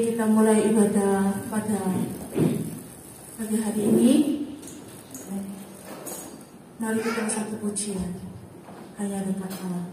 kita mulai ibadah pada pagi hari ini. Mari kita satu pujian, hanya dekat Allah.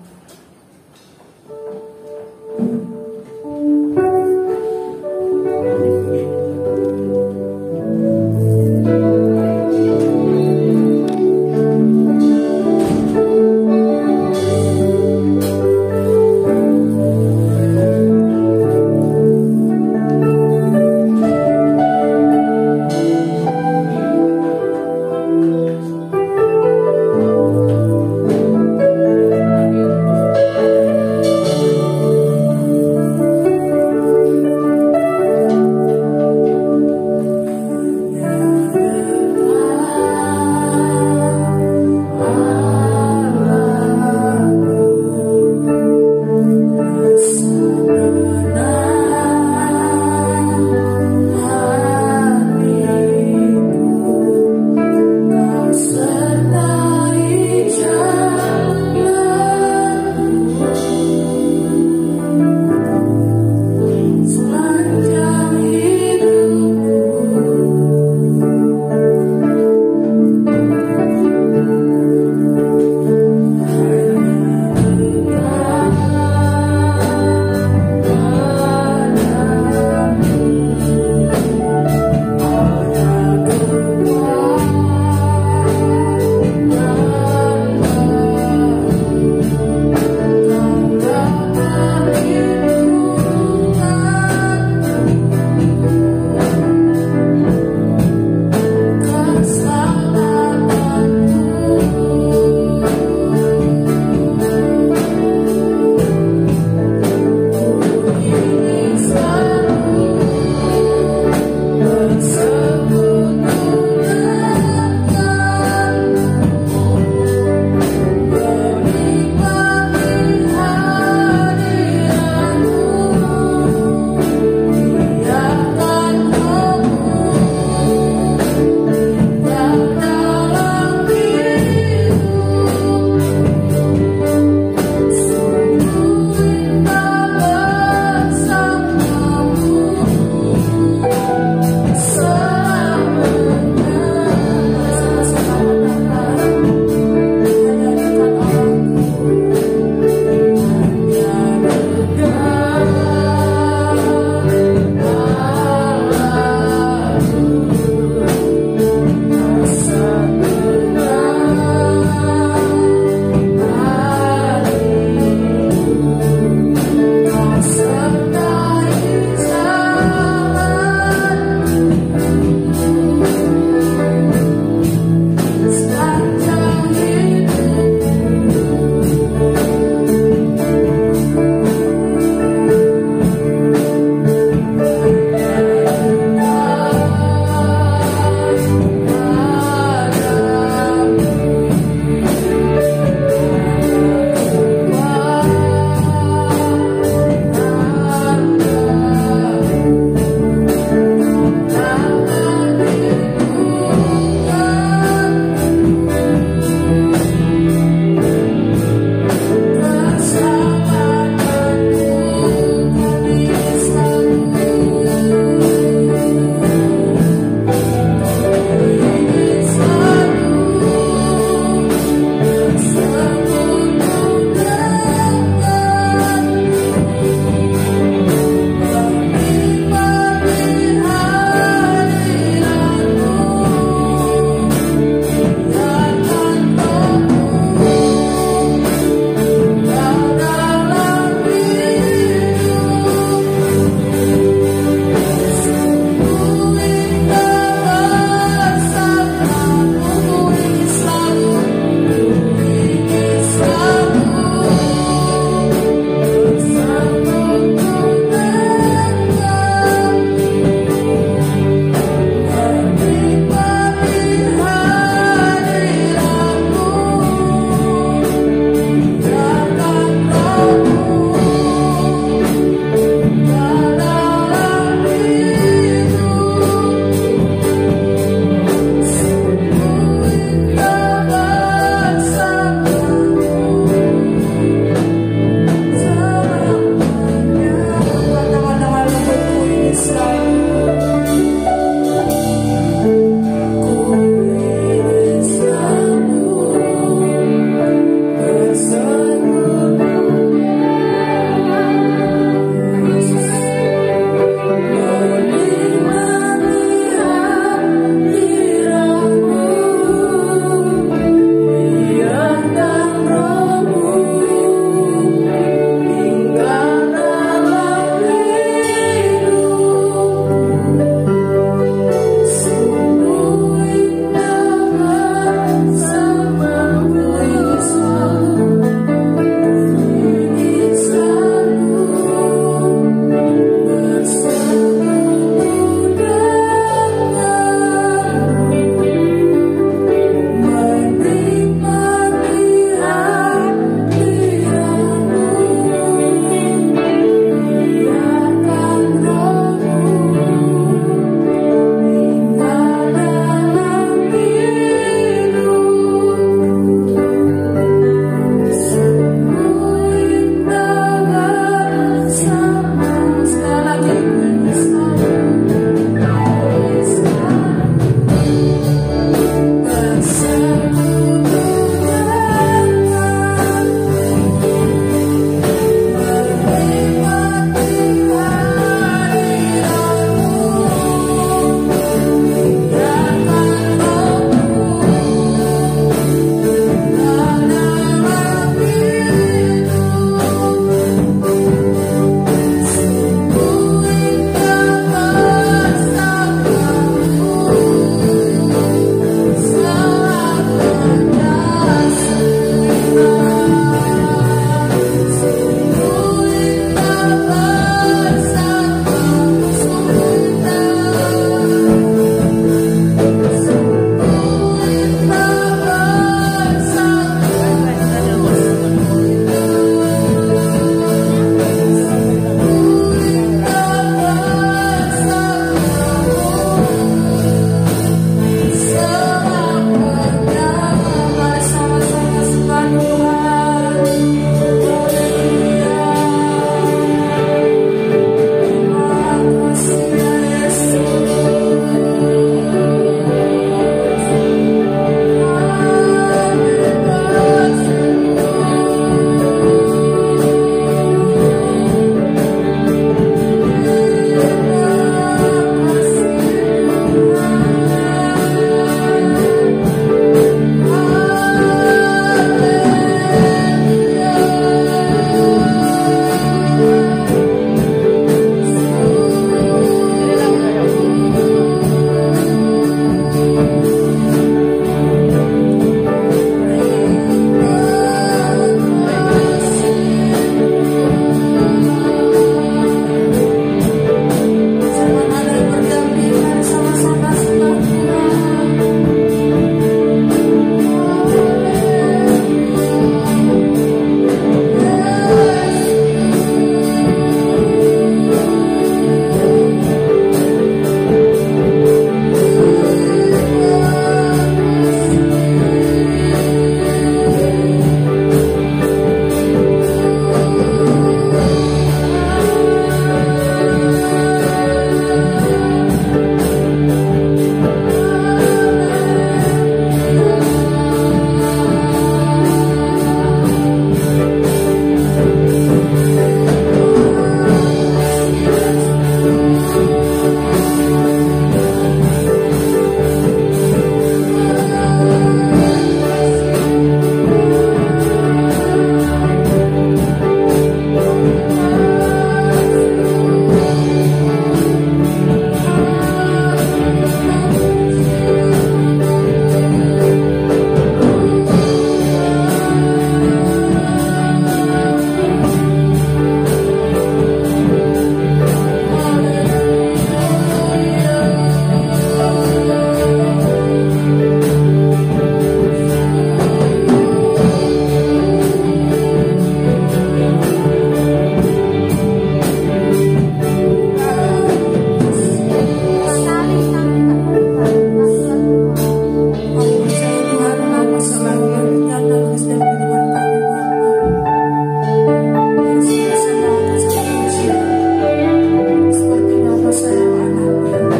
bersama anaknya.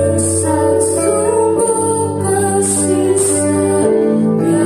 Besar sungguh kasih setiamu.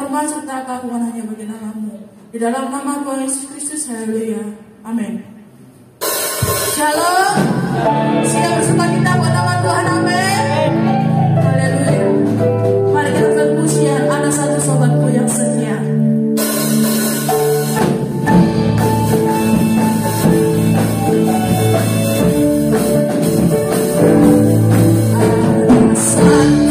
hormat serta keagungan hanya bagi nama-Mu. Di dalam nama Tuhan Yesus Kristus, haleluya. Amin. Shalom. Siap bersama kita buat nama Tuhan, amin. Haleluya. Mari kita berpujian, ada satu sobatku yang setia. Satu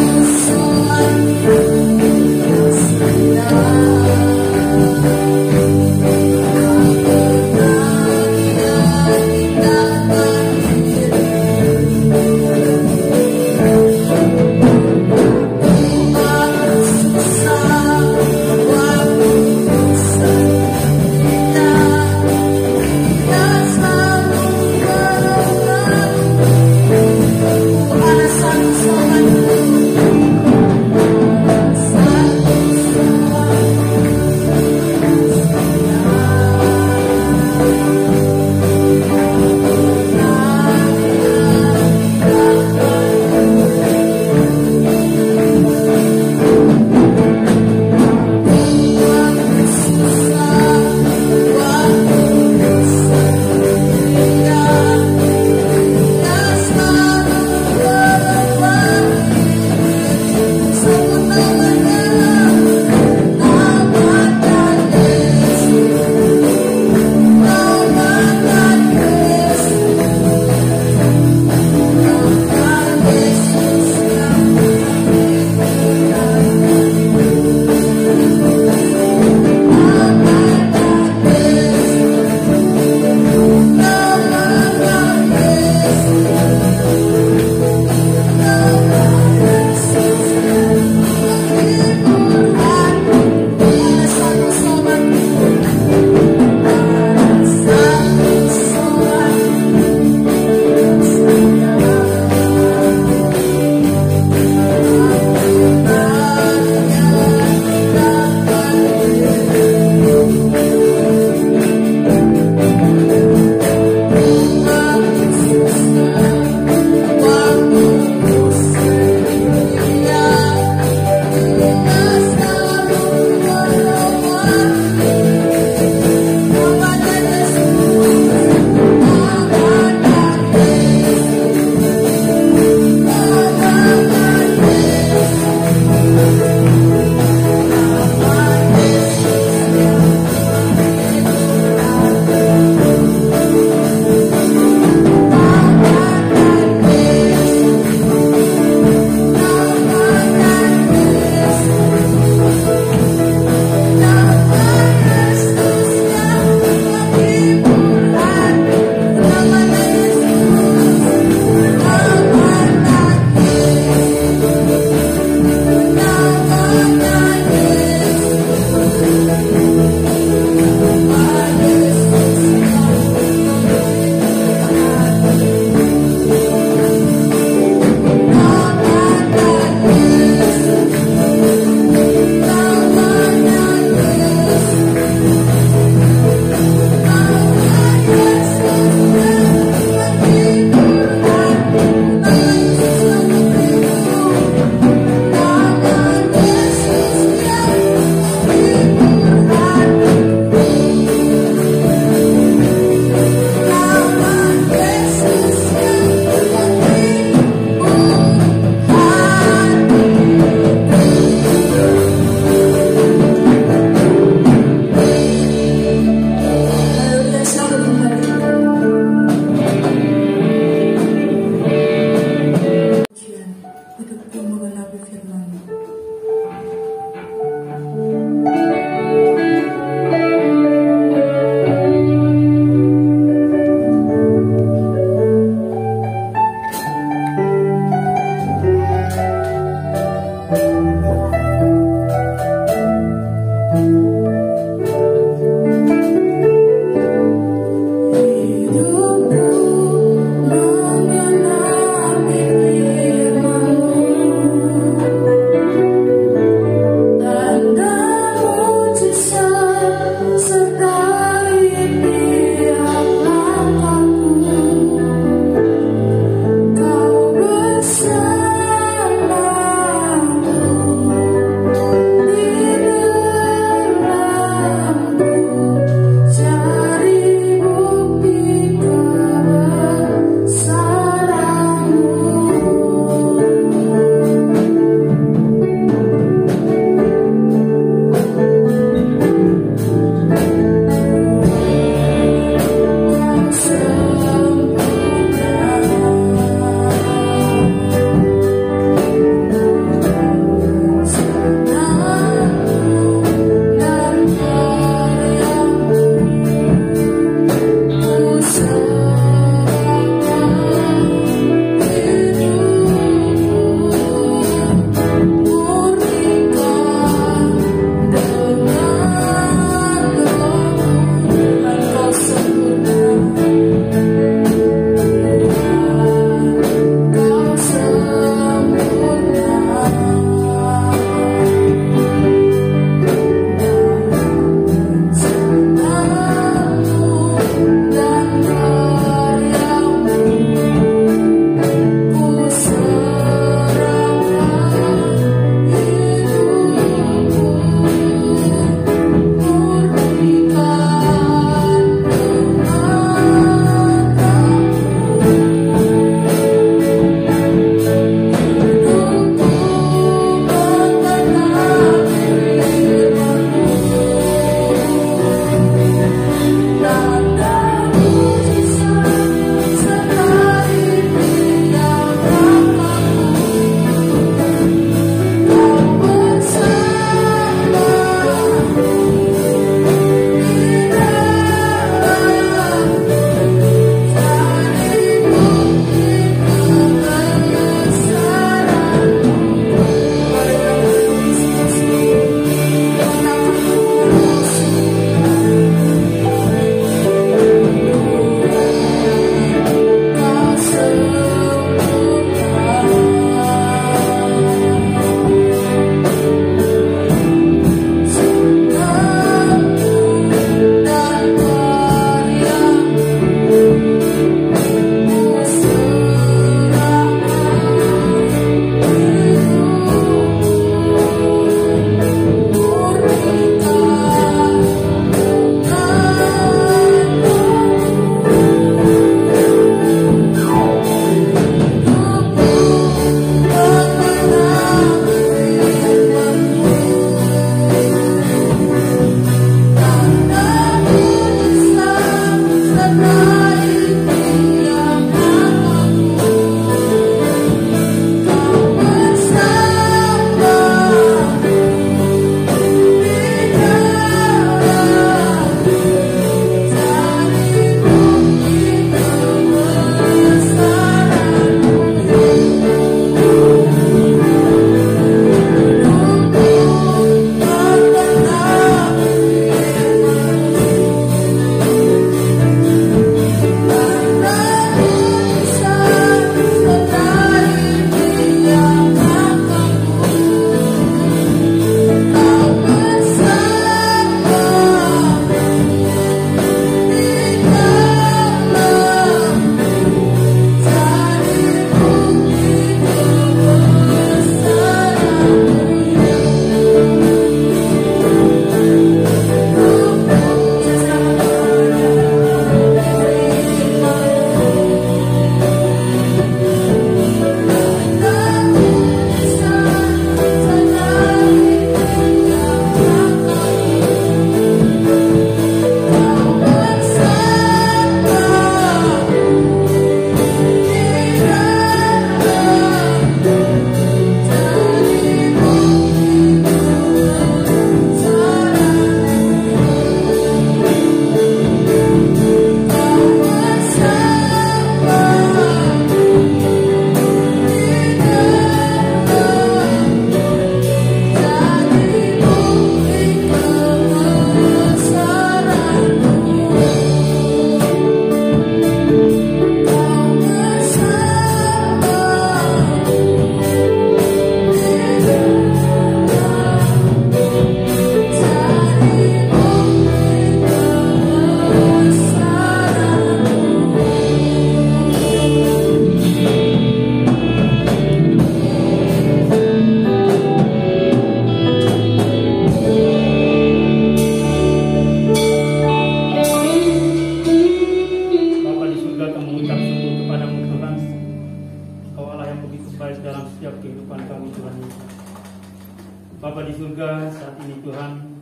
Bapa di surga, saat ini Tuhan,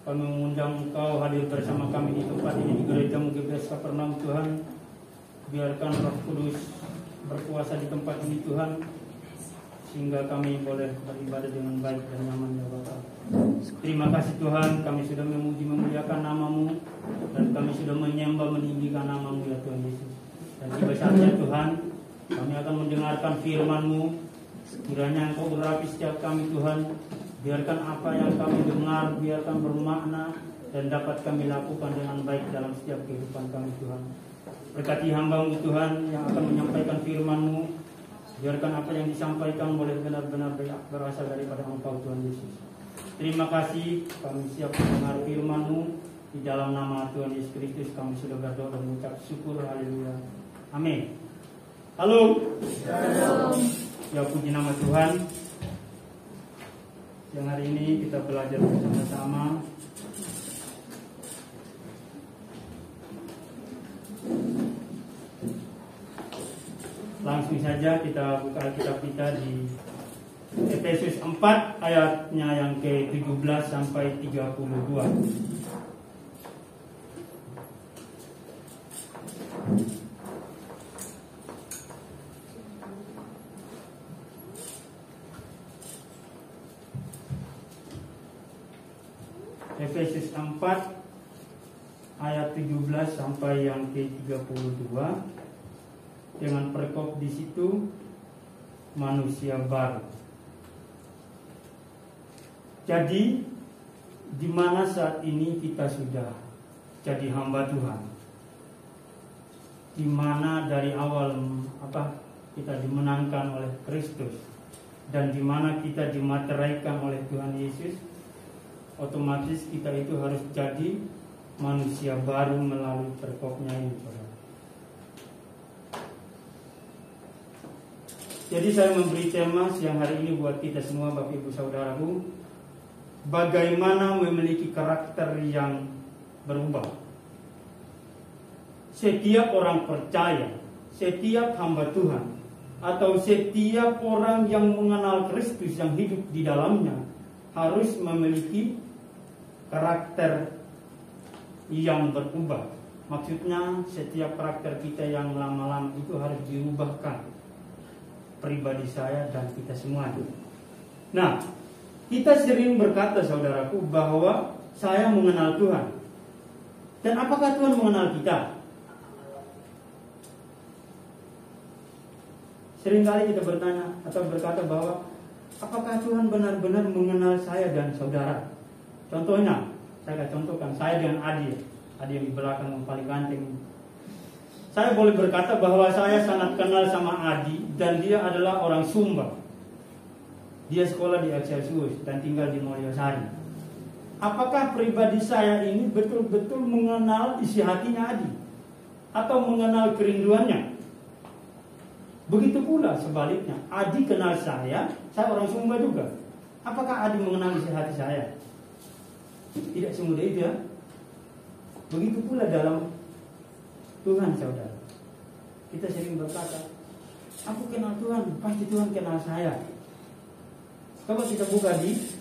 kami mengundang Engkau hadir bersama kami di tempat ini di gereja GBS Kapernaum Tuhan. Biarkan Roh Kudus berkuasa di tempat ini Tuhan, sehingga kami boleh beribadah dengan baik dan nyaman ya Bapa. Terima kasih Tuhan, kami sudah memuji memuliakan nama-Mu, dan kami sudah menyembah meninggikan nama-Mu ya Tuhan Yesus. Dan tiba saatnya Tuhan, kami akan mendengarkan firman-Mu. Kiranya Engkau berapi setiap kami Tuhan. Biarkan apa yang kami dengar, biarkan bermakna dan dapat kami lakukan dengan baik dalam setiap kehidupan kami Tuhan. Berkati hamba-Mu Tuhan yang akan menyampaikan firman-Mu. Biarkan apa yang disampaikan boleh benar-benar berasal daripada Engkau Tuhan Yesus. Terima kasih, kami siap mendengar firman-Mu. Di dalam nama Tuhan Yesus Kristus kami sudah berdoa dan mengucap syukur. Haleluya. Amin. Halo. Ya, puji nama Tuhan. Yang hari ini kita belajar bersama-sama langsung saja kita buka Alkitab kita di Efesus 4 ayatnya yang ke-17 sampai 32. Efesus 4 ayat 17 sampai yang ke-32 dengan perkop di situ manusia baru. Jadi di mana saat ini kita sudah jadi hamba Tuhan, di mana dari awal kita dimenangkan oleh Kristus, dan di mana kita dimateraikan oleh Tuhan Yesus, otomatis kita itu harus jadi manusia baru melalui perkopnya ini. Jadi saya memberi tema siang hari ini buat kita semua Bapak Ibu Saudaraku, bagaimana memiliki karakter yang berubah. Setiap orang percaya, setiap hamba Tuhan, atau setiap orang yang mengenal Kristus yang hidup di dalamnya harus memiliki karakter yang berubah. Maksudnya setiap karakter kita yang lama-lama itu harus diubahkan. Pribadi saya dan kita semua. Nah, kita sering berkata saudaraku bahwa saya mengenal Tuhan. Dan apakah Tuhan mengenal kita? Seringkali kita bertanya atau berkata bahwa apakah Tuhan benar-benar mengenal saya dan saudara? Contohnya, saya akan contohkan saya dengan Adi yang di belakang yang paling ganteng. Saya boleh berkata bahwa saya sangat kenal sama Adi, dan dia adalah orang Sumba. Dia sekolah di Excelsius dan tinggal di Mulyasari. Apakah pribadi saya ini betul-betul mengenal isi hatinya Adi? Atau mengenal kerinduannya? Begitu pula sebaliknya, Adi kenal saya orang Sumba juga. Apakah Adi mengenal isi hati saya? Tidak semudah itu ya. Begitu pula dalam Tuhan saudara. Kita sering berkata, aku kenal Tuhan, pasti Tuhan kenal saya. Coba kita buka di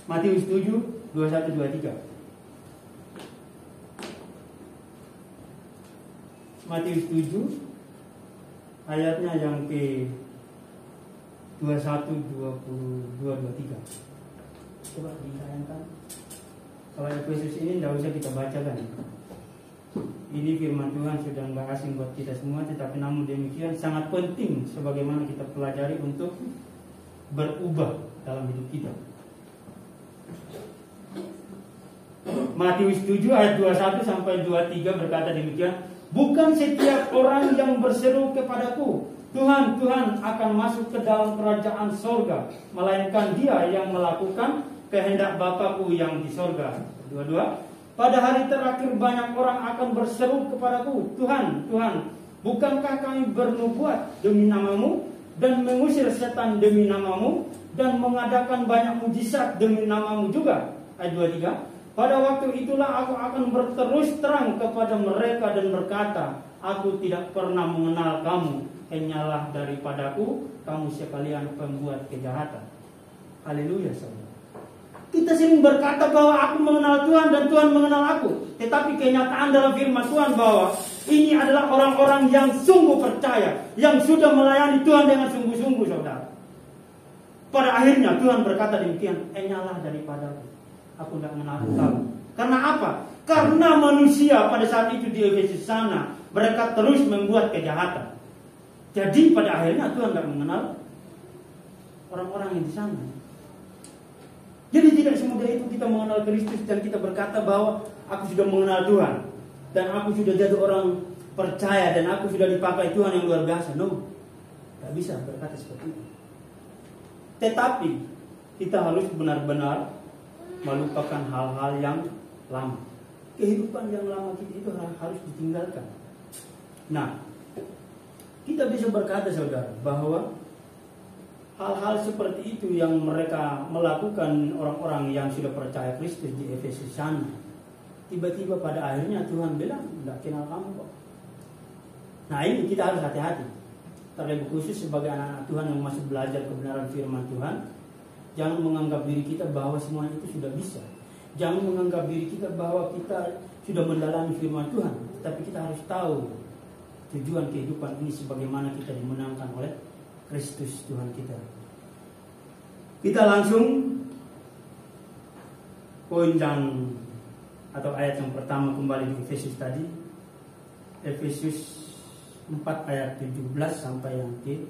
Matius 7, 21-23. Matius 7 ayatnya yang ke 21, 22, 23. Coba ditayangkan. Kalau Efesus ini tidak usah kita bacakan. Ini firman Tuhan sudah nggak asing buat kita semua, tetapi namun demikian sangat penting sebagaimana kita pelajari untuk berubah dalam hidup kita. Matius 7 ayat 21 sampai 23 berkata demikian, bukan setiap orang yang berseru kepadaku, Tuhan, Tuhan akan masuk ke dalam kerajaan sorga, melainkan dia yang melakukan kehendak Bapakku yang di sorga. Dua-dua. Pada hari terakhir banyak orang akan berseru kepadaku, Tuhan, Tuhan, bukankah kami bernubuat demi namamu dan mengusir setan demi namamu dan mengadakan banyak mujizat demi namamu juga? Ayat 23. Pada waktu itulah aku akan berterus terang kepada mereka dan berkata, aku tidak pernah mengenal kamu, hanyalah daripadaku kamu sekalian pembuat kejahatan. Haleluya, saudara. Kita sering berkata bahwa aku mengenal Tuhan dan Tuhan mengenal aku. Tetapi kenyataan dalam firman Tuhan bahwa ini adalah orang-orang yang sungguh percaya, yang sudah melayani Tuhan dengan sungguh-sungguh, saudara. Pada akhirnya Tuhan berkata demikian, enyalah daripadaku, aku tidak mengenal kamu. Karena apa? Karena manusia pada saat itu di Efesus sana, mereka terus membuat kejahatan. Jadi pada akhirnya Tuhan tidak mengenal orang-orang yang di sana. Jadi tidak semudah itu kita mengenal Kristus dan kita berkata bahwa aku sudah mengenal Tuhan dan aku sudah jadi orang percaya dan aku sudah dipakai Tuhan yang luar biasa. No, tidak bisa berkata seperti itu. Tetapi kita harus benar-benar melupakan hal-hal yang lama. Kehidupan yang lama kita itu harus ditinggalkan. Nah, kita bisa berkata, saudara, bahwa hal-hal seperti itu yang mereka melakukan orang-orang yang sudah percaya Kristus di Efesus sana, tiba-tiba pada akhirnya Tuhan bilang, tidak kenal kamu kok. Nah, ini kita harus hati-hati. Terlebih khusus sebagai anak-anak Tuhan yang masih belajar kebenaran firman Tuhan, jangan menganggap diri kita bahwa semuanya itu sudah bisa. Jangan menganggap diri kita bahwa kita sudah mendalami firman Tuhan, tapi kita harus tahu tujuan kehidupan ini sebagaimana kita dimenangkan oleh Kristus Tuhan kita. Kita langsung poin yang atau ayat yang pertama kembali di Efesus tadi. Efesus 4 ayat 17 sampai yang ke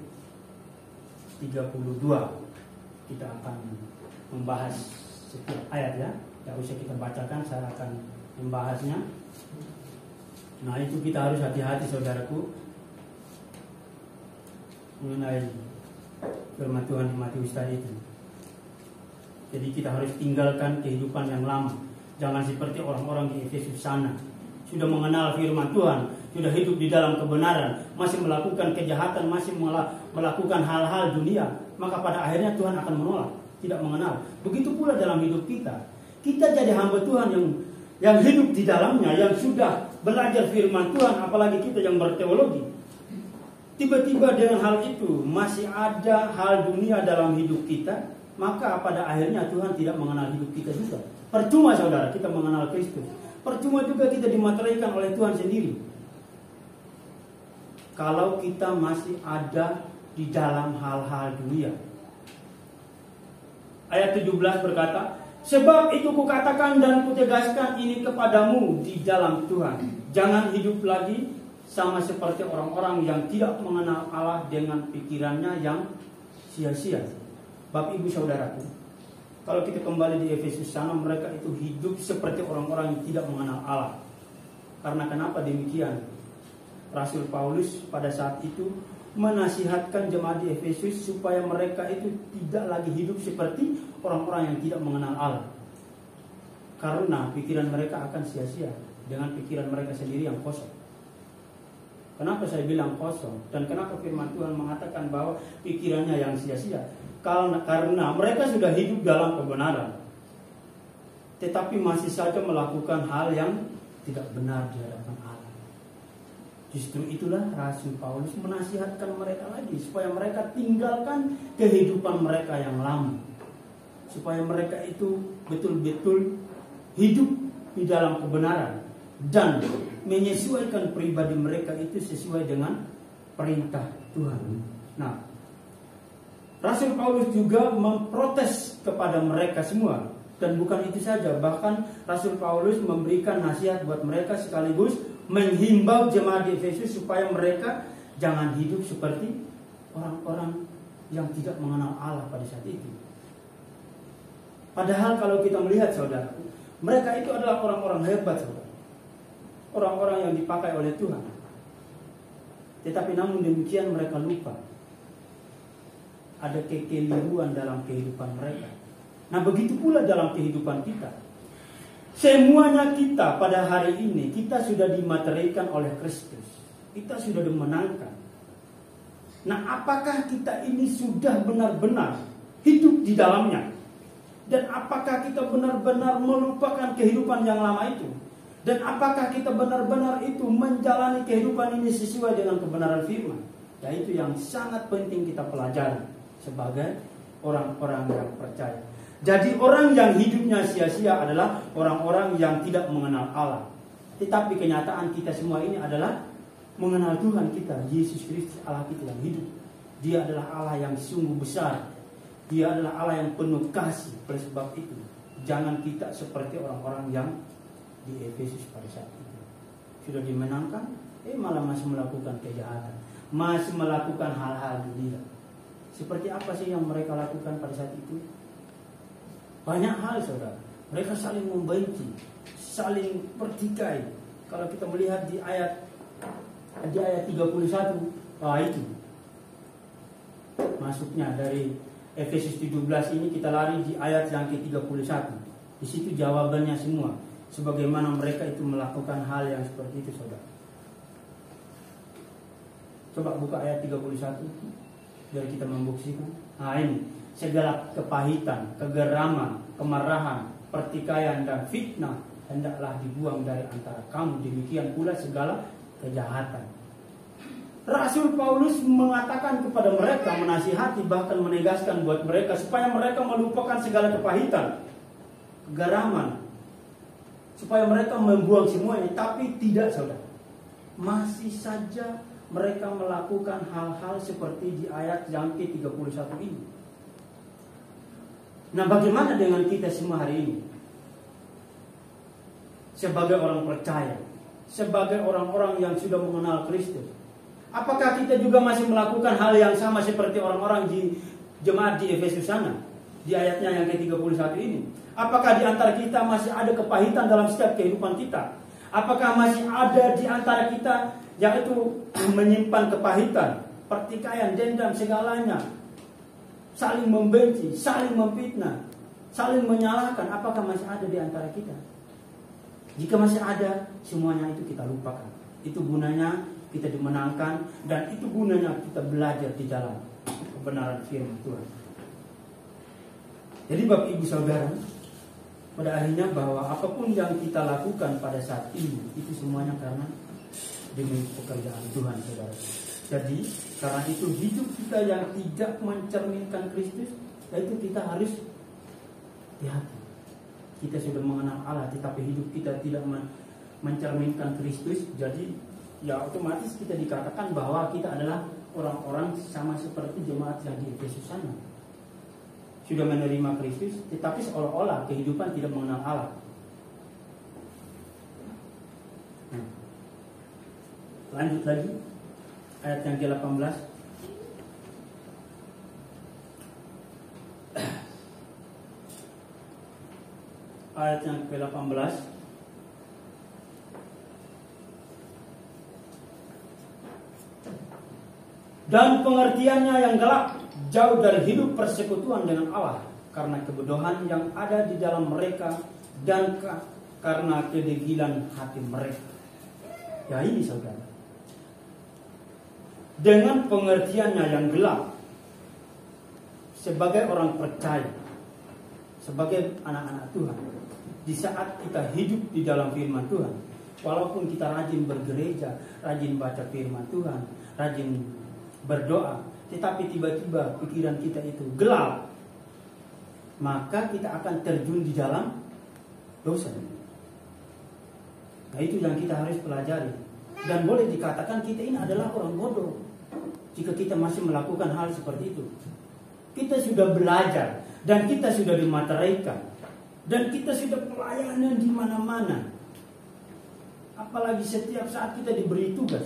32. Kita akan membahas setiap ayat ya. Tidak usah kita bacakan, saya akan membahasnya. Nah, itu kita harus hati-hati, saudaraku, mengenai firman Tuhan di Matius tadi itu. Jadi kita harus tinggalkan kehidupan yang lama. Jangan seperti orang-orang di Efesus sana, sudah mengenal firman Tuhan, sudah hidup di dalam kebenaran, masih melakukan kejahatan, masih melakukan hal-hal dunia, maka pada akhirnya Tuhan akan menolak, tidak mengenal. Begitu pula dalam hidup kita. Kita jadi hamba Tuhan yang hidup di dalamnya, yang sudah belajar firman Tuhan, apalagi kita yang berteologi. Tiba-tiba dengan hal itu masih ada hal dunia dalam hidup kita, maka pada akhirnya Tuhan tidak mengenal hidup kita juga. Percuma, saudara, kita mengenal Kristus. Percuma juga kita dimateraikan oleh Tuhan sendiri. Kalau kita masih ada di dalam hal-hal dunia. Ayat 17 berkata, sebab itu kukatakan dan kutegaskan ini kepadamu di dalam Tuhan. Jangan hidup lagi sama seperti orang-orang yang tidak mengenal Allah dengan pikirannya yang sia-sia. Bapak ibu saudaraku, kalau kita kembali di Efesus sana, mereka itu hidup seperti orang-orang yang tidak mengenal Allah. Karena kenapa demikian? Rasul Paulus pada saat itu menasihatkan jemaat di Efesus supaya mereka itu tidak lagi hidup seperti orang-orang yang tidak mengenal Allah. Karena pikiran mereka akan sia-sia dengan pikiran mereka sendiri yang kosong. Kenapa saya bilang kosong? Dan kenapa firman Tuhan mengatakan bahwa pikirannya yang sia-sia? Karena mereka sudah hidup dalam kebenaran, tetapi masih saja melakukan hal yang tidak benar di hadapan Allah. Justru itulah Rasul Paulus menasihatkan mereka lagi supaya mereka tinggalkan kehidupan mereka yang lama, supaya mereka itu betul-betul hidup di dalam kebenaran dan menyesuaikan pribadi mereka itu sesuai dengan perintah Tuhan. Nah, Rasul Paulus juga memprotes kepada mereka semua. Dan bukan itu saja, bahkan Rasul Paulus memberikan nasihat buat mereka sekaligus menghimbau jemaat di Efesus supaya mereka jangan hidup seperti orang-orang yang tidak mengenal Allah pada saat itu. Padahal kalau kita melihat, saudara, mereka itu adalah orang-orang hebat, saudara. Orang-orang yang dipakai oleh Tuhan. Tetapi namun demikian mereka lupa. Ada kekeliruan dalam kehidupan mereka. Nah, begitu pula dalam kehidupan kita. Semuanya kita pada hari ini, kita sudah dimateraikan oleh Kristus. Kita sudah dimenangkan. Nah, apakah kita ini sudah benar-benar hidup di dalamnya? Dan apakah kita benar-benar melupakan kehidupan yang lama itu? Dan apakah kita benar-benar itu menjalani kehidupan ini sesuai dengan kebenaran firman? Yaitu yang sangat penting kita pelajari sebagai orang-orang yang percaya. Jadi orang yang hidupnya sia-sia adalah orang-orang yang tidak mengenal Allah. Tetapi kenyataan kita semua ini adalah mengenal Tuhan kita, Yesus Kristus, Allah kita yang hidup. Dia adalah Allah yang sungguh besar. Dia adalah Allah yang penuh kasih. Oleh sebab itu, jangan kita seperti orang-orang yang di Efesus pada saat itu. Sudah dimenangkan, malah masih melakukan kejahatan, masih melakukan hal-hal dunia. Seperti apa sih yang mereka lakukan pada saat itu? Banyak hal, saudara. Mereka saling membenci, saling bertikai. Kalau kita melihat di ayat 31, itu masuknya dari Efesus 17 ini, kita lari di ayat yang ke-31. Di situ jawabannya semua. Sebagaimana mereka itu melakukan hal yang seperti itu, saudara. Coba buka ayat 31 biar kita membuktikan. Ini segala kepahitan, kegeraman, kemarahan, pertikaian dan fitnah hendaklah dibuang dari antara kamu. Demikian pula segala kejahatan. Rasul Paulus mengatakan kepada mereka, menasihati, bahkan menegaskan buat mereka supaya mereka melupakan segala kepahitan, kegeraman, supaya mereka membuang semuanya. Tapi tidak, saudara. Masih saja mereka melakukan hal-hal seperti di ayat yang ke-31 ini. Nah, bagaimana dengan kita semua hari ini? Sebagai orang percaya, sebagai orang-orang yang sudah mengenal Kristus, apakah kita juga masih melakukan hal yang sama seperti orang-orang di jemaat di Efesus sana, di ayatnya yang ke-31 ini? Apakah di antara kita masih ada kepahitan dalam setiap kehidupan kita? Apakah masih ada di antara kita yang itu menyimpan kepahitan, pertikaian, dendam, segalanya, saling membenci, saling memfitnah, saling menyalahkan? Apakah masih ada di antara kita? Jika masih ada, semuanya itu kita lupakan. Itu gunanya kita dimenangkan, dan itu gunanya kita belajar di dalam kebenaran firman Tuhan. Jadi Bapak Ibu Saudara, pada akhirnya bahwa apapun yang kita lakukan pada saat ini, itu semuanya karena demi pekerjaan Tuhan, saudara. Jadi karena itu hidup kita yang tidak mencerminkan Kristus, itu kita harus hati-hati. Kita sudah mengenal Allah, tetapi hidup kita tidak mencerminkan Kristus. Jadi ya otomatis kita dikatakan bahwa kita adalah orang-orang sama seperti jemaat yang di Efesus sana. Sudah menerima Kristus, tetapi seolah-olah kehidupan tidak mengenal Allah. Lanjut lagi ayat yang ke-18. Ayat yang ke-18. Dan pengertiannya yang gelap, jauh dari hidup persekutuan dengan Allah, karena kebodohan yang ada di dalam mereka, dan karena kedegilan hati mereka. Ya ini, saudara. Dengan pengertiannya yang gelap, sebagai orang percaya, sebagai anak-anak Tuhan, di saat kita hidup di dalam firman Tuhan, walaupun kita rajin bergereja, rajin baca firman Tuhan, rajin berdoa, tetapi tiba-tiba pikiran kita itu gelap, maka kita akan terjun di dalam dosa. Nah, itu yang kita harus pelajari. Dan boleh dikatakan kita ini adalah orang bodoh jika kita masih melakukan hal seperti itu. Kita sudah belajar dan kita sudah dimateraikan dan kita sudah pelayanan di mana-mana. Apalagi setiap saat kita diberi tugas,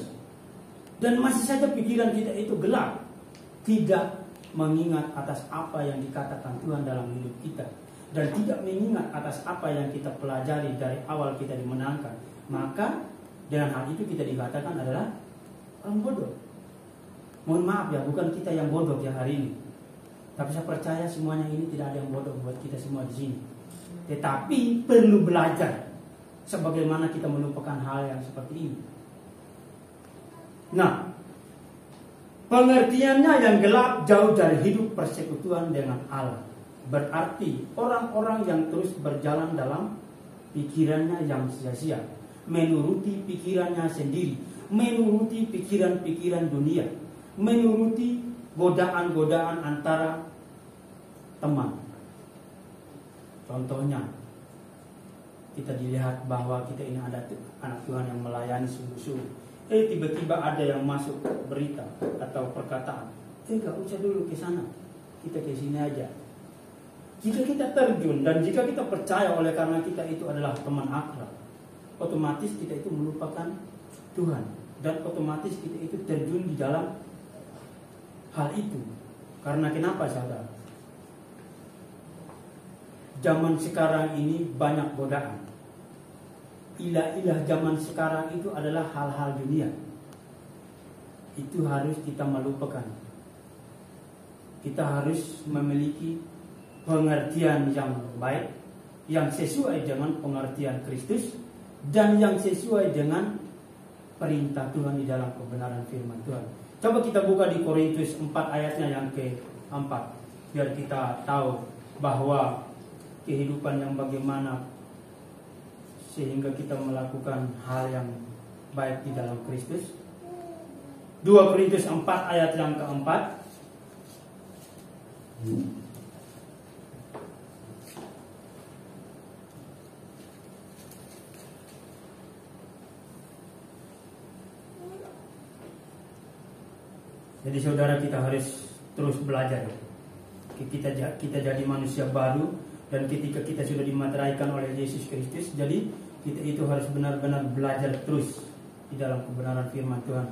dan masih saja pikiran kita itu gelap, tidak mengingat atas apa yang dikatakan Tuhan dalam hidup kita, dan tidak mengingat atas apa yang kita pelajari dari awal kita dimenangkan. Maka dengan hal itu kita dikatakan adalah orang bodoh. Mohon maaf ya, bukan kita yang bodoh ya hari ini, tapi saya percaya semuanya ini tidak ada yang bodoh buat kita semua di sini. Tetapi perlu belajar sebagaimana kita melupakan hal yang seperti ini. Nah, pengertiannya yang gelap, jauh dari hidup persekutuan dengan Allah, berarti orang-orang yang terus berjalan dalam pikirannya yang sia-sia, menuruti pikirannya sendiri, menuruti pikiran-pikiran dunia, menuruti godaan-godaan antara teman. Contohnya, kita dilihat bahwa kita ini ada anak Tuhan yang melayani sungguh-sungguh. Tiba-tiba ada yang masuk berita atau perkataan. Gak usah dulu ke sana, kita ke sini aja. Jika kita terjun dan jika kita percaya oleh karena kita itu adalah teman akrab, otomatis kita itu melupakan Tuhan dan otomatis kita itu terjun di dalam hal itu. Karena kenapa, saudara? Zaman sekarang ini banyak godaan. Ilah-ilah zaman sekarang itu adalah hal-hal dunia. Itu harus kita melupakan. Kita harus memiliki pengertian yang baik, yang sesuai dengan pengertian Kristus, dan yang sesuai dengan perintah Tuhan di dalam kebenaran firman Tuhan. Coba kita buka di Korintus 4 ayatnya yang ke-4, biar kita tahu bahwa kehidupan yang bagaimana sehingga kita melakukan hal yang baik di dalam Kristus. 2 Korintus 4 ayat yang ke-4. Jadi saudara, kita harus terus belajar. Kita jadi manusia baru, dan ketika kita sudah dimateraikan oleh Yesus Kristus, jadi kita itu harus benar-benar belajar terus di dalam kebenaran firman Tuhan.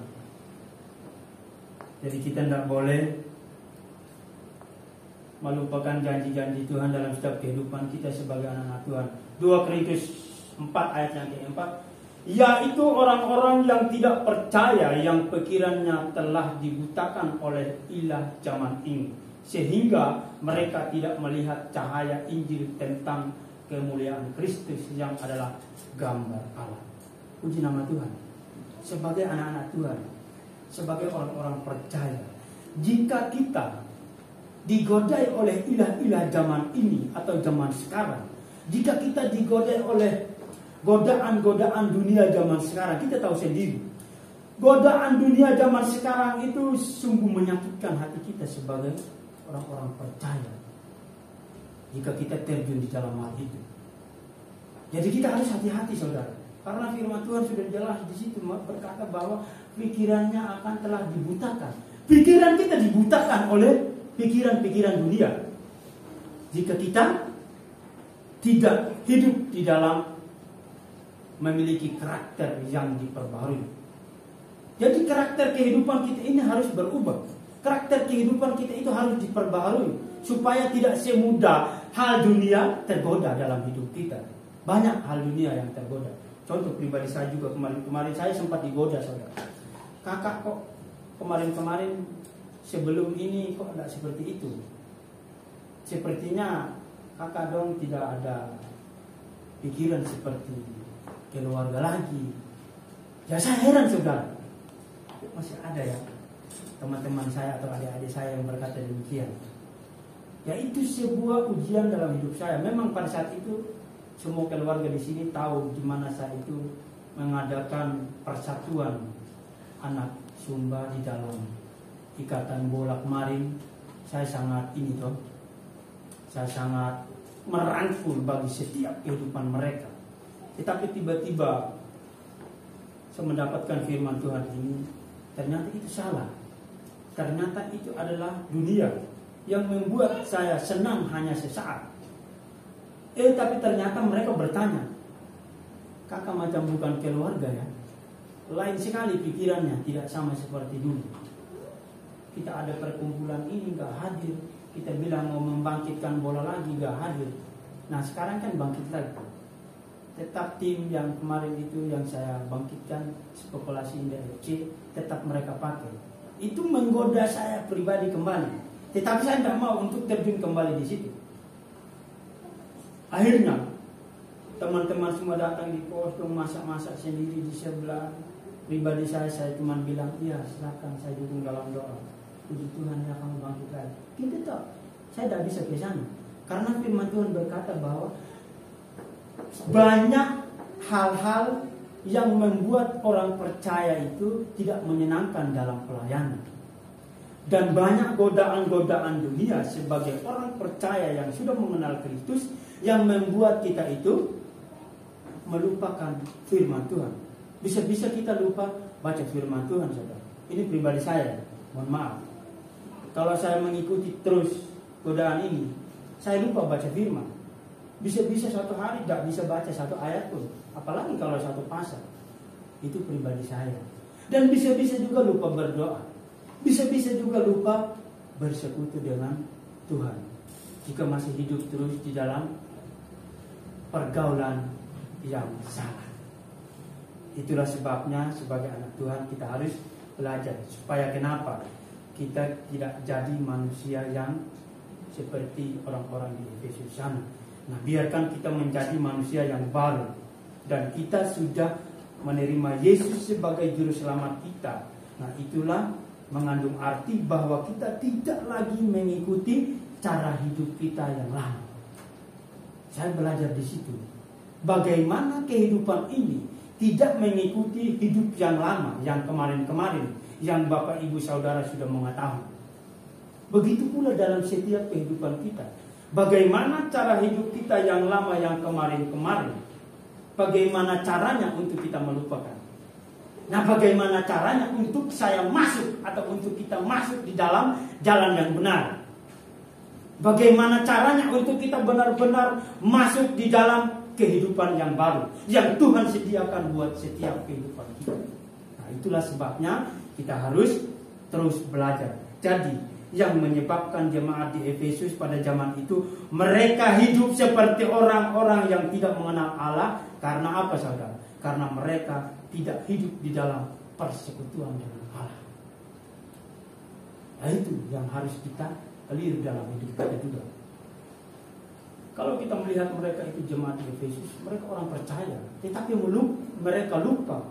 Jadi kita tidak boleh melupakan janji-janji Tuhan dalam setiap kehidupan kita sebagai anak-anak Tuhan. 2 Korintus 4 ayat yang ke-4, yaitu orang-orang yang tidak percaya, yang pikirannya telah dibutakan oleh ilah zaman ini, sehingga mereka tidak melihat cahaya Injil tentang kemuliaan Kristus yang adalah gambar Allah. Puji nama Tuhan. Sebagai anak-anak Tuhan, sebagai orang-orang percaya, jika kita digodai oleh ilah-ilah zaman ini atau zaman sekarang, jika kita digodai oleh godaan-godaan dunia zaman sekarang, kita tahu sendiri, godaan dunia zaman sekarang itu sungguh menyakitkan hati kita sebagai orang-orang percaya jika kita terjun di dalam hal itu. Jadi kita harus hati-hati, saudara, karena firman Tuhan sudah jelas di situ berkata bahwa pikirannya akan telah dibutakan. Pikiran kita dibutakan oleh pikiran-pikiran dunia jika kita tidak hidup di dalam memiliki karakter yang diperbarui. Jadi karakter kehidupan kita ini harus berubah. Karakter kehidupan kita itu harus diperbarui supaya tidak semudah hal dunia tergoda dalam hidup kita. Banyak hal dunia yang tergoda. Contoh pribadi saya juga, kemarin saya sempat digoda, saudara. Kakak kok kemarin sebelum ini kok tidak seperti itu. Sepertinya kakak dong tidak ada pikiran seperti keluarga lagi. Ya saya heran, saudara, masih ada ya teman-teman saya atau adik-adik saya yang berkata demikian. Ya itu sebuah ujian dalam hidup saya. Memang pada saat itu semua keluarga di sini tahu di mana saya itu mengadakan persatuan anak Sumba di dalam ikatan bola kemarin. Saya sangat saya sangat merangkul bagi setiap kehidupan mereka. Tetapi tiba-tiba saya mendapatkan firman Tuhan ini, ternyata itu salah. Ternyata itu adalah dunia yang membuat saya senang hanya sesaat. Tapi ternyata mereka bertanya, kakak macam bukan keluarga ya? Lain sekali pikirannya, tidak sama seperti dulu. Kita ada perkumpulan ini gak hadir. Kita bilang mau membangkitkan bola lagi gak hadir. Nah sekarang kan bangkit lagi. Tetap tim yang kemarin itu yang saya bangkitkan, populasi Indah FC, tetap mereka pakai. Itu menggoda saya pribadi kembali. Tetapi saya tidak mau untuk terjun kembali di situ. Akhirnya teman-teman semua datang di kostum, masak-masak sendiri di sebelah. Pribadi saya cuma bilang, iya silakan, saya dukung dalam doa. Puji Tuhan ya kamu bangkit lagi. Gitu toh, saya tidak bisa ke sana. Karena firman Tuhan berkata bahwa banyak hal-hal yang membuat orang percaya itu tidak menyenangkan dalam pelayanan. dan banyak godaan-godaan dunia sebagai orang percaya yang sudah mengenal Kristus yang membuat kita itu melupakan firman Tuhan. Bisa-bisa kita lupa baca firman Tuhan, saudara. Ini pribadi saya, mohon maaf. Kalau saya mengikuti terus godaan ini, saya lupa baca firman. Bisa-bisa suatu hari tidak bisa baca satu ayat pun, apalagi kalau satu pasal. Itu pribadi saya. Dan bisa-bisa juga lupa berdoa. Bisa-bisa juga lupa bersekutu dengan Tuhan. Jika masih hidup terus di dalam pergaulan yang salah. Itulah sebabnya sebagai anak Tuhan kita harus belajar. Supaya kenapa? Kita tidak jadi manusia yang seperti orang-orang di Efesus sana. Nah, biarkan kita menjadi manusia yang baru. Dan kita sudah menerima Yesus sebagai juru selamat kita. Nah, itulah mengandung arti bahwa kita tidak lagi mengikuti cara hidup kita yang lama. Saya belajar di situ. Bagaimana kehidupan ini tidak mengikuti hidup yang lama, yang kemarin-kemarin, yang Bapak Ibu Saudara sudah mengetahui. Begitu pula dalam setiap kehidupan kita. Bagaimana cara hidup kita yang lama, yang kemarin-kemarin. Bagaimana caranya untuk kita melupakan. Nah, bagaimana caranya untuk saya masuk atau untuk kita masuk di dalam jalan yang benar? Bagaimana caranya untuk kita benar-benar masuk di dalam kehidupan yang baru yang Tuhan sediakan buat setiap kehidupan kita? Nah, itulah sebabnya kita harus terus belajar. Jadi, yang menyebabkan jemaat di Efesus pada zaman itu mereka hidup seperti orang-orang yang tidak mengenal Allah. Karena apa, saudara? Karena mereka tidak hidup di dalam persekutuan dengan Allah. Nah, itu yang harus kita clear dalam hidup kita juga. Kalau kita melihat mereka itu jemaat di Efesus, mereka orang percaya, tetapi mereka lupa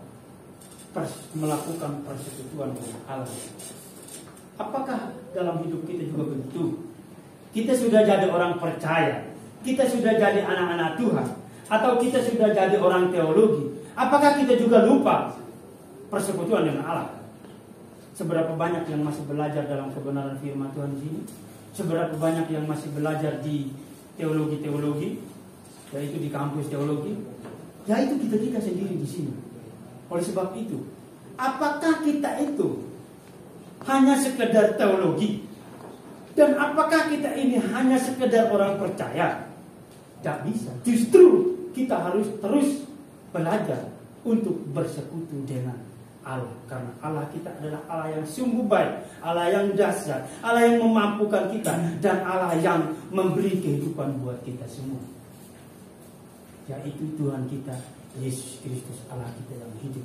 melakukan persekutuan dengan Allah. Apakah dalam hidup kita juga begitu? Kita sudah jadi orang percaya, kita sudah jadi anak-anak Tuhan, atau kita sudah jadi orang teologi, apakah kita juga lupa persekutuan dengan Allah? Seberapa banyak yang masih belajar dalam kebenaran firman Tuhan di sini? Seberapa banyak yang masih belajar di teologi-teologi, yaitu di kampus teologi? Yaitu kita sendiri di sini. Oleh sebab itu, apakah kita itu hanya sekedar teologi? Dan apakah kita ini hanya sekedar orang percaya? Tidak bisa. Justru kita harus terus belajar untuk bersekutu dengan Allah. Karena Allah kita adalah Allah yang sungguh baik, Allah yang dahsyat, Allah yang memampukan kita, dan Allah yang memberi kehidupan buat kita semua. Yaitu Tuhan kita, Yesus Kristus, Allah kita yang hidup,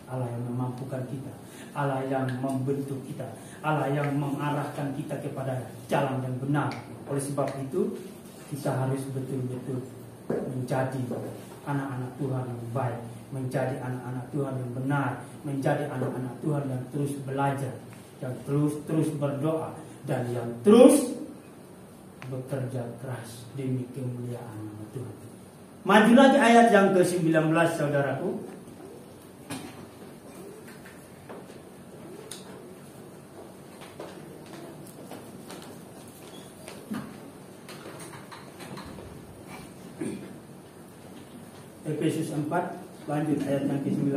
Allah yang memampukan kita, Allah yang membentuk kita, Allah yang mengarahkan kita kepada jalan yang benar. Oleh sebab itu, kita harus betul-betul menjadi anak-anak Tuhan yang baik, menjadi anak-anak Tuhan yang benar, menjadi anak-anak Tuhan yang terus belajar, yang terus berdoa, dan yang terus bekerja keras demi kemuliaan nama Tuhan. Maju lagi ayat yang ke-19, saudaraku. Efesus 4, lanjut ayat yang ke-19.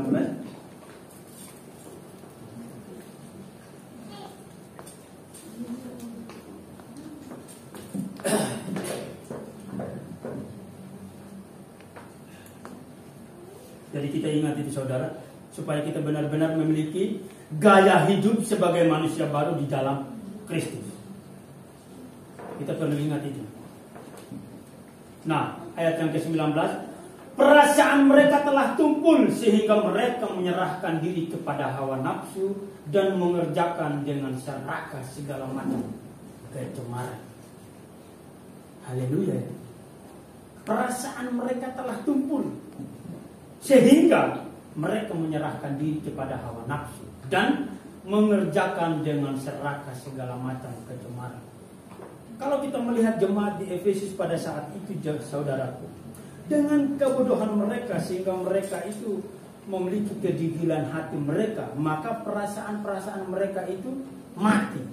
Jadi kita ingat itu, saudara, supaya kita benar-benar memiliki gaya hidup sebagai manusia baru di dalam Kristus. Kita perlu ingat itu. Nah, ayat yang ke-19, perasaan mereka telah tumpul sehingga mereka menyerahkan diri kepada hawa nafsu dan mengerjakan dengan serakah segala macam kecemaran. Haleluya. Perasaan mereka telah tumpul sehingga mereka menyerahkan diri kepada hawa nafsu dan mengerjakan dengan serakah segala macam kecemaran. Kalau kita melihat jemaat di Efesus pada saat itu, saudaraku, dengan kebodohan mereka sehingga mereka itu memiliki kegigilan hati mereka, maka perasaan-perasaan mereka itu mati.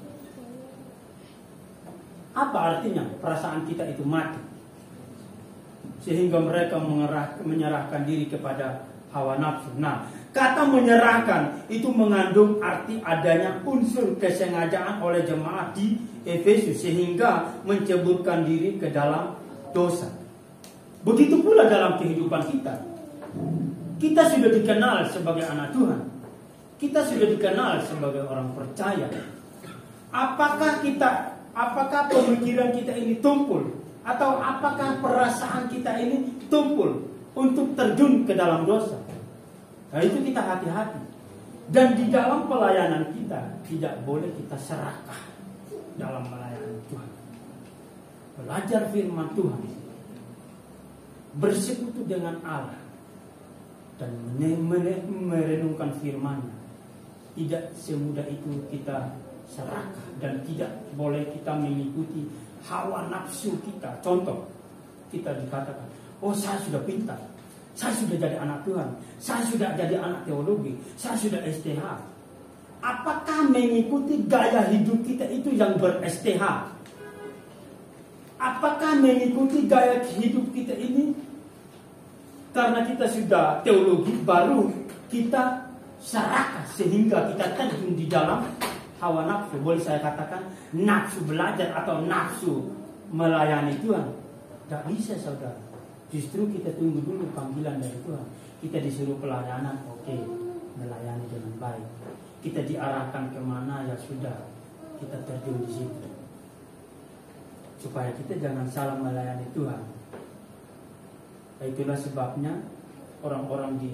Apa artinya perasaan kita itu mati? Sehingga mereka menyerahkan diri kepada hawa nafsu. Nah, kata menyerahkan itu mengandung arti adanya unsur kesengajaan oleh jemaat di Efesus sehingga menceburkan diri ke dalam dosa. Begitu pula dalam kehidupan kita. Kita sudah dikenal sebagai anak Tuhan. Kita sudah dikenal sebagai orang percaya. Apakah pemikiran kita ini tumpul? Atau apakah perasaan kita ini tumpul untuk terjun ke dalam dosa? Nah, itu kita hati-hati. Dan di dalam pelayanan kita tidak boleh kita serakah dalam melayani Tuhan. Belajar firman Tuhan, bersekutu dengan Allah, dan merenungkan firman-Nya. Tidak semudah itu kita serakah, dan tidak boleh kita mengikuti hawa nafsu kita. Contoh, kita dikatakan, oh saya sudah pintar, saya sudah jadi anak Tuhan, saya sudah jadi anak teologi, saya sudah STH. Apakah mengikuti gaya hidup kita itu yang ber-STH? Apakah mengikuti gaya hidup kita ini karena kita sudah teologi baru kita serakah sehingga kita terjun di dalam hawa nafsu? Boleh saya katakan nafsu belajar atau nafsu melayani Tuhan? Tidak bisa, saudara. Justru kita tunggu dulu panggilan dari Tuhan. Kita disuruh pelayanan, oke, melayani dengan baik. Kita diarahkan kemana, ya sudah, kita terjun di situ. Supaya kita jangan salah melayani Tuhan. Itulah sebabnya orang-orang di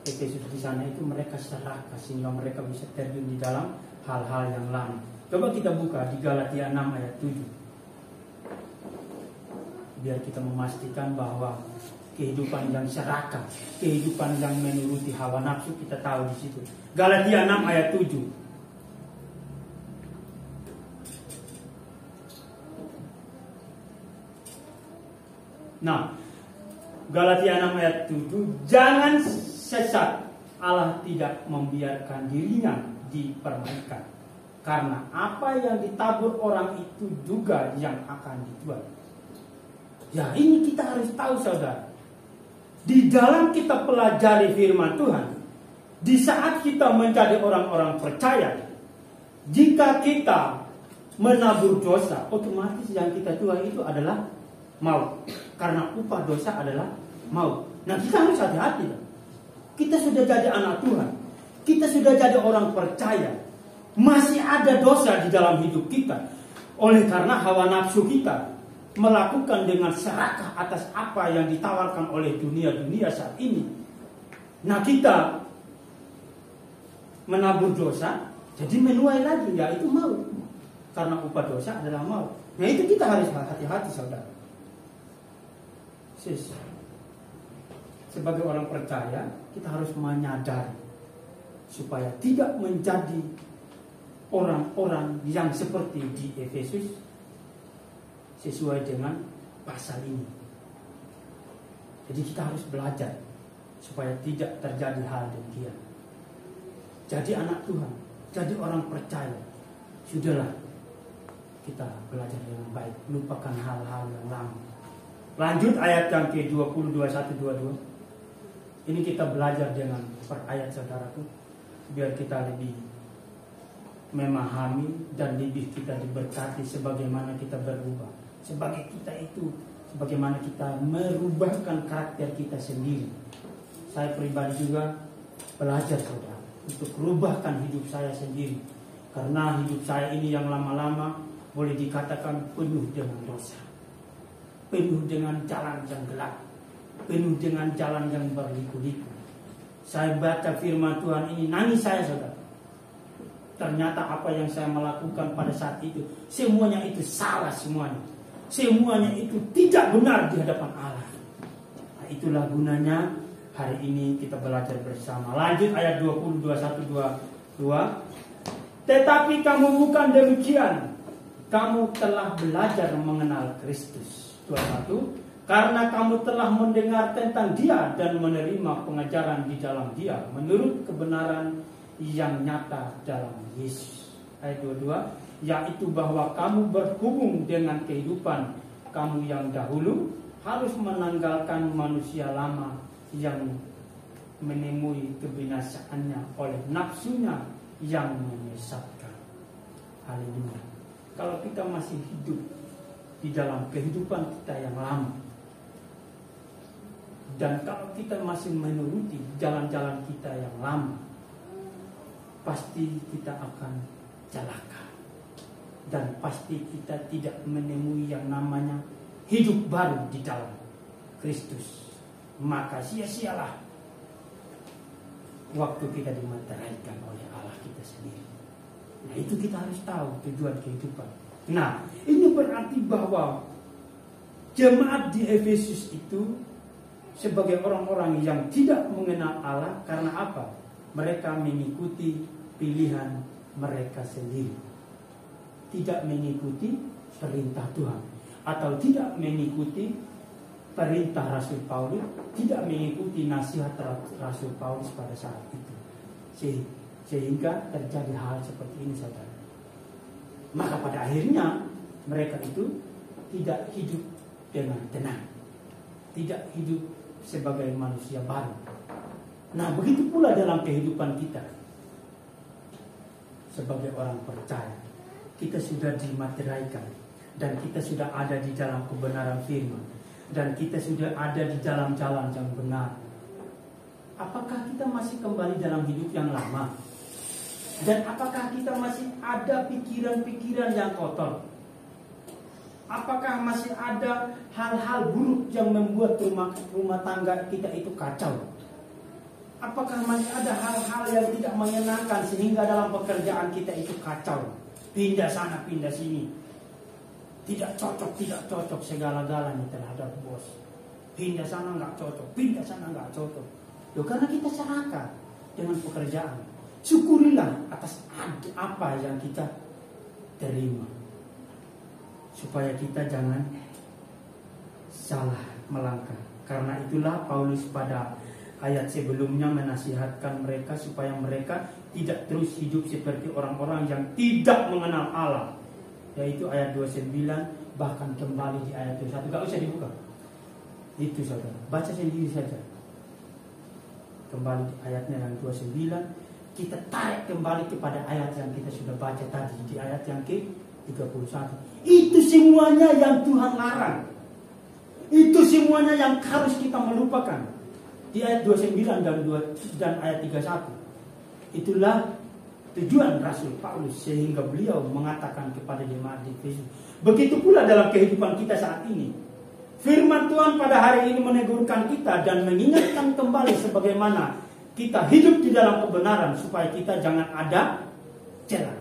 Efesus di sana itu mereka serakah sehingga mereka bisa terjun di dalam hal-hal yang lama. Coba kita buka di Galatia 6 ayat 7. Biar kita memastikan bahwa kehidupan yang serakah, kehidupan yang menuruti hawa nafsu kita tahu di situ. Galatia 6 ayat 7. Nah, Galatia 6 ayat 7, jangan sesat, Allah tidak membiarkan dirinya dipermainkan. Karena apa yang ditabur orang itu juga yang akan dituai. Ya, ini kita harus tahu, saudara. Di dalam kita pelajari firman Tuhan, di saat kita menjadi orang-orang percaya, jika kita menabur dosa, otomatis yang kita tuai itu adalah maut. Karena upah dosa adalah maut. Nah, kita harus hati-hati. Kita sudah jadi anak Tuhan, kita sudah jadi orang percaya, masih ada dosa di dalam hidup kita. Oleh karena hawa nafsu kita melakukan dengan serakah atas apa yang ditawarkan oleh dunia saat ini. Nah, kita menabur dosa, jadi menuai lagi, yaitu maut. Karena upah dosa adalah maut. Nah, itu kita harus hati-hati, saudara. Sebagai orang percaya, kita harus menyadari supaya tidak menjadi orang-orang yang seperti di Efesus sesuai dengan pasal ini. Jadi kita harus belajar supaya tidak terjadi hal demikian. Jadi anak Tuhan, jadi orang percaya, sudahlah kita belajar dengan baik, lupakan hal-hal yang lama. Lanjut ayat yang ke-20, 21, 22. Ini kita belajar dengan per ayat, saudaraku, biar kita lebih memahami dan lebih kita diberkati sebagaimana kita berubah. Sebagai kita itu, sebagaimana kita merubahkan karakter kita sendiri. Saya pribadi juga belajar, saudara, untuk merubahkan hidup saya sendiri. Karena hidup saya ini yang lama-lama boleh dikatakan penuh dengan dosa, penuh dengan jalan yang gelap, penuh dengan jalan yang berliku-liku. Saya baca firman Tuhan ini, nangis saya, saudara. Ternyata apa yang saya melakukan pada saat itu, semuanya itu salah semuanya. Semuanya itu tidak benar di hadapan Allah. Nah, itulah gunanya hari ini kita belajar bersama. Lanjut ayat 20, 21, 22. Tetapi kamu bukan demikian. Kamu telah belajar mengenal Kristus. 21. Karena kamu telah mendengar tentang Dia dan menerima pengajaran di dalam Dia menurut kebenaran yang nyata dalam Yesus. ayat 22, yaitu bahwa kamu berhubung dengan kehidupan kamu yang dahulu, harus menanggalkan manusia lama yang menemui kebinasaannya oleh nafsunya yang menyesatkan. Haleluya. Kalau kita masih hidup di dalam kehidupan kita yang lama, dan kalau kita masih menuruti jalan-jalan kita yang lama, pasti kita akan celaka. Dan pasti kita tidak menemui yang namanya hidup baru di dalam Kristus. Maka sia-sialah waktu kita dimateraikan oleh Allah kita sendiri. Nah, itu kita harus tahu tujuan kehidupan. Nah, ini berarti bahwa jemaat di Efesus itu sebagai orang-orang yang tidak mengenal Allah. Karena apa? Mereka mengikuti pilihan mereka sendiri, tidak mengikuti perintah Tuhan, atau tidak mengikuti perintah Rasul Paulus, tidak mengikuti nasihat Rasul Paulus pada saat itu, sehingga terjadi hal seperti ini, saudara. Maka pada akhirnya mereka itu tidak hidup dengan tenang, tidak hidup sebagai manusia baru. Nah, begitu pula dalam kehidupan kita sebagai orang percaya. Kita sudah dimateraikan, dan kita sudah ada di dalam kebenaran firman, dan kita sudah ada di dalam jalan yang benar. Apakah kita masih kembali dalam hidup yang lama? Dan apakah kita masih ada pikiran-pikiran yang kotor? Apakah masih ada hal-hal buruk yang membuat rumah tangga kita itu kacau? Apakah masih ada hal-hal yang tidak menyenangkan sehingga dalam pekerjaan kita itu kacau? Pindah sana, pindah sini. Tidak cocok segala-galanya terhadap bos. Pindah sana nggak cocok, pindah sana nggak cocok. Loh, karena kita serakah dengan pekerjaan. Syukurilah atas apa yang kita terima, supaya kita jangan salah melangkah. Karena itulah Paulus pada ayat sebelumnya menasihatkan mereka supaya mereka tidak terus hidup seperti orang-orang yang tidak mengenal Allah, yaitu ayat 29, bahkan kembali di ayat 21. Gak usah dibuka, itu saudara, baca sendiri saja. Kembali di ayatnya yang 29, kita tarik kembali kepada ayat yang kita sudah baca tadi, di ayat yang ke-31. Itu semuanya yang Tuhan larang, itu semuanya yang harus kita melupakan. Di ayat 29 dan ayat 31. Itulah tujuan Rasul Paulus, sehingga beliau mengatakan kepada jemaat di Efesus. Begitu pula dalam kehidupan kita saat ini. Firman Tuhan pada hari ini menegurkan kita dan mengingatkan kembali sebagaimana kita hidup di dalam kebenaran, supaya kita jangan ada celah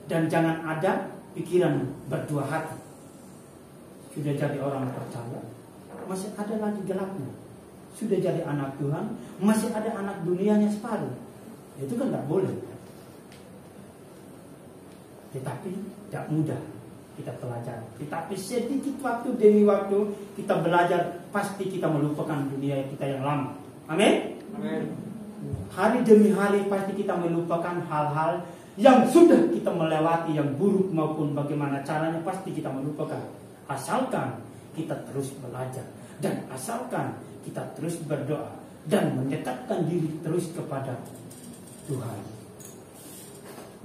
dan jangan ada pikiran berdua hati. Sudah jadi orang percaya, masih ada lagi gelapnya. Sudah jadi anak Tuhan, masih ada anak dunianya separuh. Itu kan tidak boleh. Tetapi tidak mudah kita pelajari. Tetapi sedikit waktu demi waktu kita belajar, pasti kita melupakan dunia kita yang lama. Amin. Amin. Hari demi hari pasti kita melupakan hal-hal yang sudah kita melewati, yang buruk maupun bagaimana caranya, pasti kita melupakan. Asalkan kita terus belajar, dan asalkan kita terus berdoa dan mendekatkan diri terus kepada Tuhan.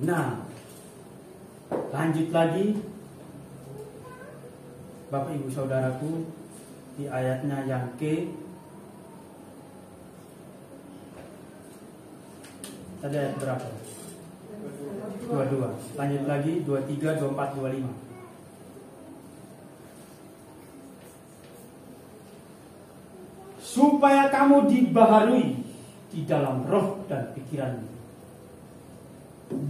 Nah, lanjut lagi Bapak Ibu Saudaraku, di ayatnya yang tadi ayat berapa? 22. Lanjut lagi 23, 24, 25. Supaya kamu dibaharui di dalam roh dan pikiranmu,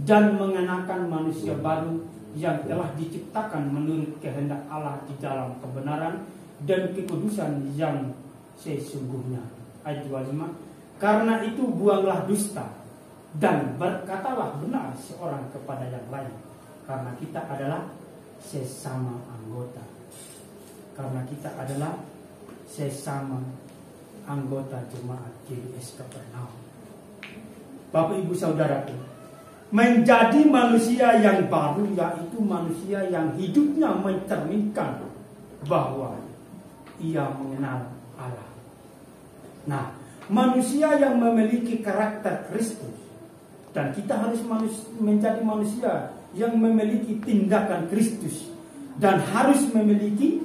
dan mengenakan manusia baru yang telah diciptakan menurut kehendak Allah di dalam kebenaran dan kekudusan yang sesungguhnya. Ayat 25. Karena itu buanglah dusta, dan berkatalah benar seorang kepada yang lain, karena kita adalah sesama anggota. Karena kita adalah sesama anggota jemaat GBS Kapernaum. Bapak Ibu Saudaraku, menjadi manusia yang baru, yaitu manusia yang hidupnya mencerminkan bahwa ia mengenal Allah. Nah, manusia yang memiliki karakter Kristus, dan kita harus menjadi manusia yang memiliki tindakan Kristus dan harus memiliki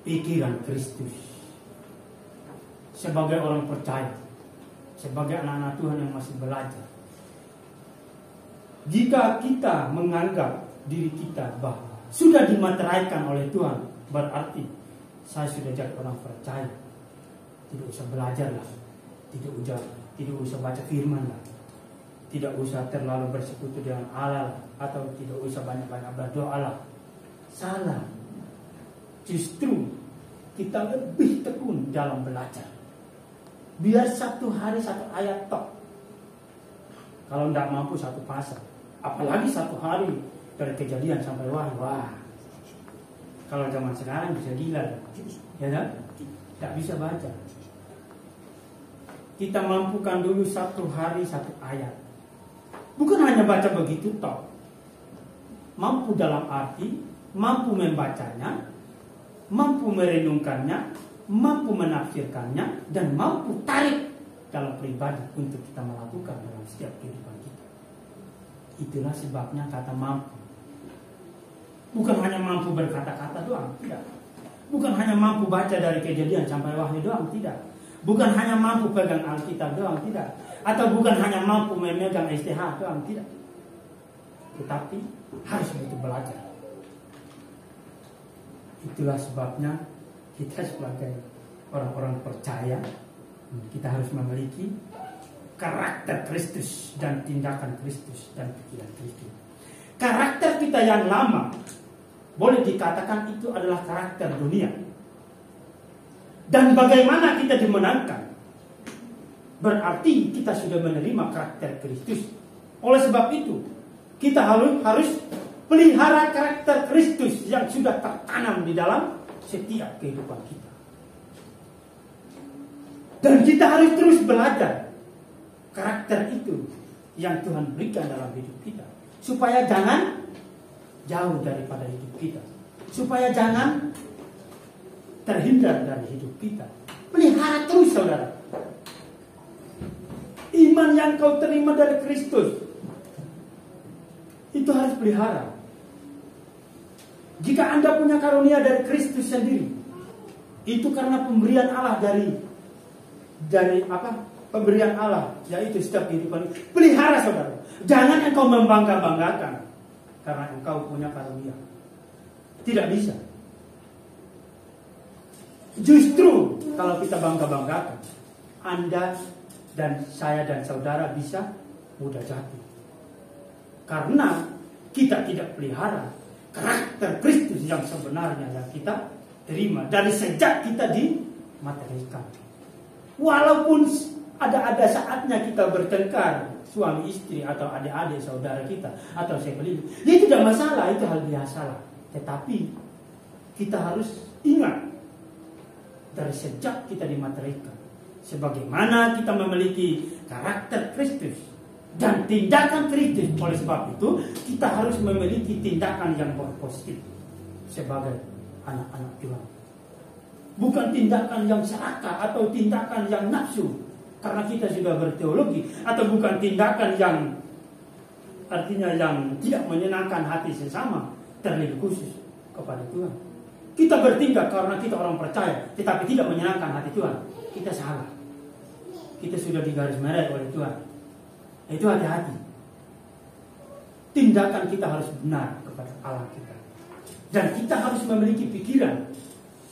pikiran Kristus. Sebagai orang percaya, sebagai anak-anak Tuhan yang masih belajar, jika kita menganggap diri kita bahwa sudah dimateraikan oleh Tuhan, berarti saya sudah jadi orang percaya. Tidak usah belajar lah, tidak usah baca firman lah, tidak usah terlalu bersekutu dengan Allah lah, atau tidak usah banyak-banyak berdoa lah. Salah. Justru kita lebih tekun dalam belajar. Biar satu hari satu ayat tok. Kalau tidak mampu satu pasal, apalagi satu hari dari Kejadian sampai Wahyu. Wah, kalau zaman sekarang bisa gila, ya kan? Tidak bisa baca. Kita mampukan dulu satu hari satu ayat. Bukan hanya baca begitu tok. Mampu dalam arti, mampu membacanya, mampu merenungkannya, mampu menafsirkannya, dan mampu tarik dalam pribadi untuk kita melakukan dalam setiap kehidupan kita. Itulah sebabnya kata mampu. Bukan hanya mampu berkata-kata doang, tidak. Bukan hanya mampu baca dari Kejadian sampai Wahyu doang, tidak. Bukan hanya mampu pegang Alkitab doang, tidak. Atau bukan hanya mampu memegang STH doang, tidak. Tetapi harus begitu belajar. Itulah sebabnya kita sebagai orang-orang percaya, kita harus memiliki karakter Kristus dan tindakan Kristus dan pikiran Kristus. Karakter kita yang lama boleh dikatakan itu adalah karakter dunia. Dan bagaimana kita dimenangkan? Berarti kita sudah menerima karakter Kristus. Oleh sebab itu, kita harus pelihara karakter Kristus yang sudah tertanam di dalam setiap kehidupan kita. Dan kita harus terus belajar karakter itu yang Tuhan berikan dalam hidup kita, supaya jangan jauh daripada hidup kita, supaya jangan terhindar dari hidup kita. Pelihara terus, saudara. Iman yang kau terima dari Kristus itu harus pelihara. Jika Anda punya karunia dari Kristus sendiri, itu karena pemberian Allah dari apa? Pemberian Allah, yaitu setiap kehidupan. Pelihara, saudara. Jangan engkau membangga-banggakan karena engkau punya karunia. Tidak bisa. Justru kalau kita bangga-banggakan, Anda dan saya dan saudara bisa mudah jatuh. Karena kita tidak pelihara karakter Kristus yang sebenarnya yang kita terima dari sejak kita dimaterikan. Walaupun ada saatnya kita bertengkar, suami istri atau adik-adik saudara kita atau sekeliling, itu tidak masalah, itu hal biasa lah. Tetapi kita harus ingat dari sejak kita dimaterikan, sebagaimana kita memiliki karakter Kristus dan tindakan Kristus. Oleh sebab itu kita harus memiliki tindakan yang positif sebagai anak-anak Tuhan. Bukan tindakan yang serakah atau tindakan yang nafsu karena kita sudah berteologi, atau bukan tindakan yang artinya yang tidak menyenangkan hati sesama, terlebih khusus kepada Tuhan. Kita bertindak karena kita orang percaya, tetapi tidak menyenangkan hati Tuhan. Kita salah. Kita sudah digaris merah oleh Tuhan. Itu hati-hati. Tindakan kita harus benar kepada Allah kita. Dan kita harus memiliki pikiran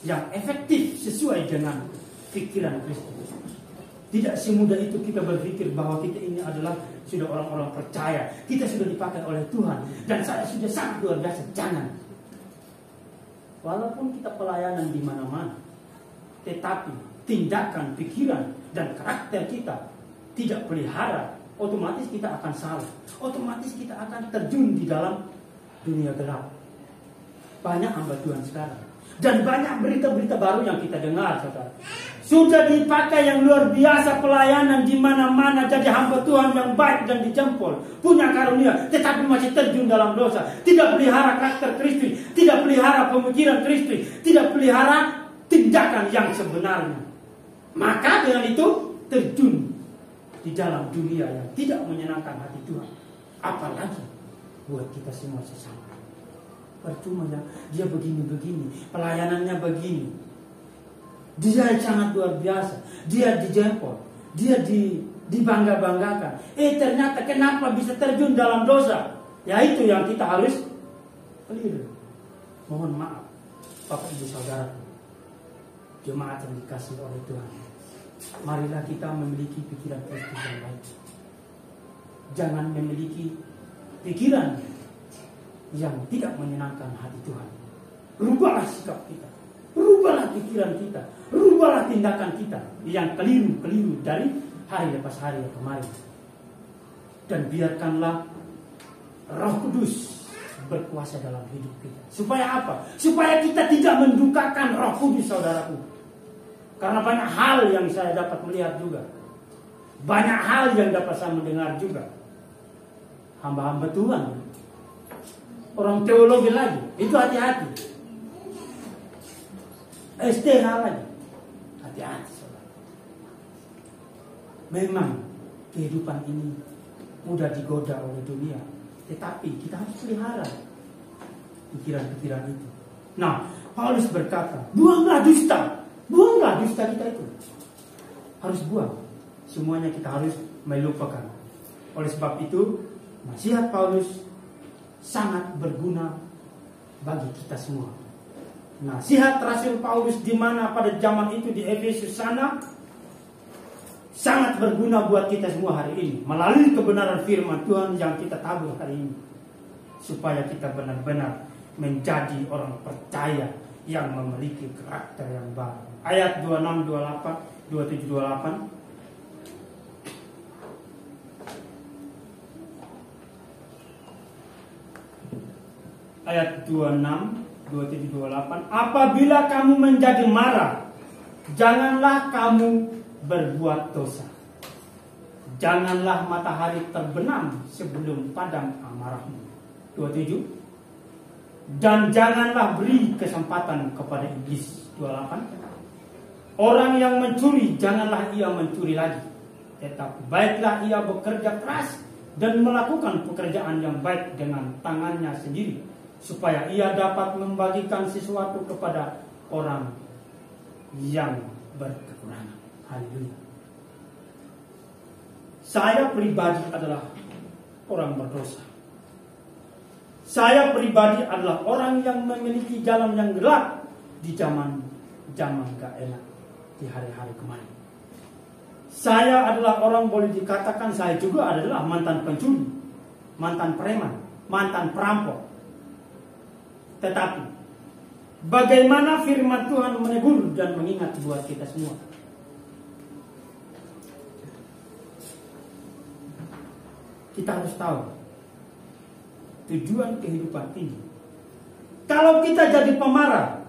yang efektif sesuai dengan pikiran Kristus. Tidak semudah itu kita berpikir bahwa kita ini adalah sudah orang-orang percaya. Kita sudah dipakai oleh Tuhan. Dan saya sudah sangat luar biasa. Jangan. Walaupun kita pelayanan di mana-mana, tetapi tindakan, pikiran, dan karakter kita tidak pelihara, otomatis kita akan salah. Otomatis kita akan terjun di dalam dunia gelap. Banyak hamba Tuhan sekarang. Dan banyak berita-berita baru yang kita dengar, saudara. Sudah dipakai yang luar biasa, pelayanan di mana-mana, jadi hamba Tuhan yang baik dan dijempol, punya karunia, tetapi masih terjun dalam dosa, tidak pelihara karakter Kristus, tidak pelihara pemikiran Kristus, tidak pelihara tindakan yang sebenarnya. Maka dengan itu terjun di dalam dunia yang tidak menyenangkan hati Tuhan. Apalagi buat kita semua sesama. Percuma ya, dia begini-begini, pelayanannya begini. Dia sangat luar biasa, dia dijempol, dia dibangga-banggakan. Ternyata kenapa bisa terjun dalam dosa? Ya itu yang kita harus keliru. Mohon maaf, Bapak Ibu Saudara, jemaat yang dikasihi oleh Tuhan. Marilah kita memiliki pikiran Kristus yang baik. Jangan memiliki pikiran yang tidak menyenangkan hati Tuhan. Rubahlah sikap kita, rubahlah pikiran kita, rubahlah tindakan kita yang keliru-keliru dari hari lepas hari yang kemarin. Dan biarkanlah Roh Kudus berkuasa dalam hidup kita. Supaya apa? Supaya kita tidak mendukakan Roh Kudus, saudaraku. Karena banyak hal yang saya dapat melihat juga, banyak hal yang dapat saya mendengar juga. Hamba-hamba Tuhan, orang teologi lagi, itu hati-hati. STH lagi, hati-hati saudara. Memang kehidupan ini mudah digoda oleh dunia, tetapi kita harus pelihara pikiran-pikiran itu. Nah, Paulus berkata, buanglah dusta kita itu. Harus buang. Semuanya kita harus melupakan. Oleh sebab itu, nasihat Paulus sangat berguna bagi kita semua. Nasihat Rasul Paulus di mana pada zaman itu di Efesus sana sangat berguna buat kita semua hari ini, melalui kebenaran firman Tuhan yang kita tabur hari ini, supaya kita benar-benar menjadi orang percaya yang memiliki karakter yang baru. Ayat 26, 28, 27, 28. Ayat 26, 27, 28. Apabila kamu menjadi marah, janganlah kamu berbuat dosa. Janganlah matahari terbenam sebelum padam amarahmu. 27. Dan janganlah beri kesempatan kepada iblis. 28. Orang yang mencuri, janganlah ia mencuri lagi, tetapi baiklah ia bekerja keras dan melakukan pekerjaan yang baik dengan tangannya sendiri, supaya ia dapat membagikan sesuatu kepada orang yang berkekurangan. Haleluya. Saya pribadi adalah orang berdosa. Saya pribadi adalah orang yang memiliki jalan yang gelap di zaman gak enak di hari-hari kemarin. Saya adalah orang, boleh dikatakan saya juga adalah mantan pencuri, mantan preman, mantan perampok. Tetapi bagaimana firman Tuhan menegur dan mengingat buat kita semua? Kita harus tahu tujuan kehidupan ini. Kalau kita jadi pemarah,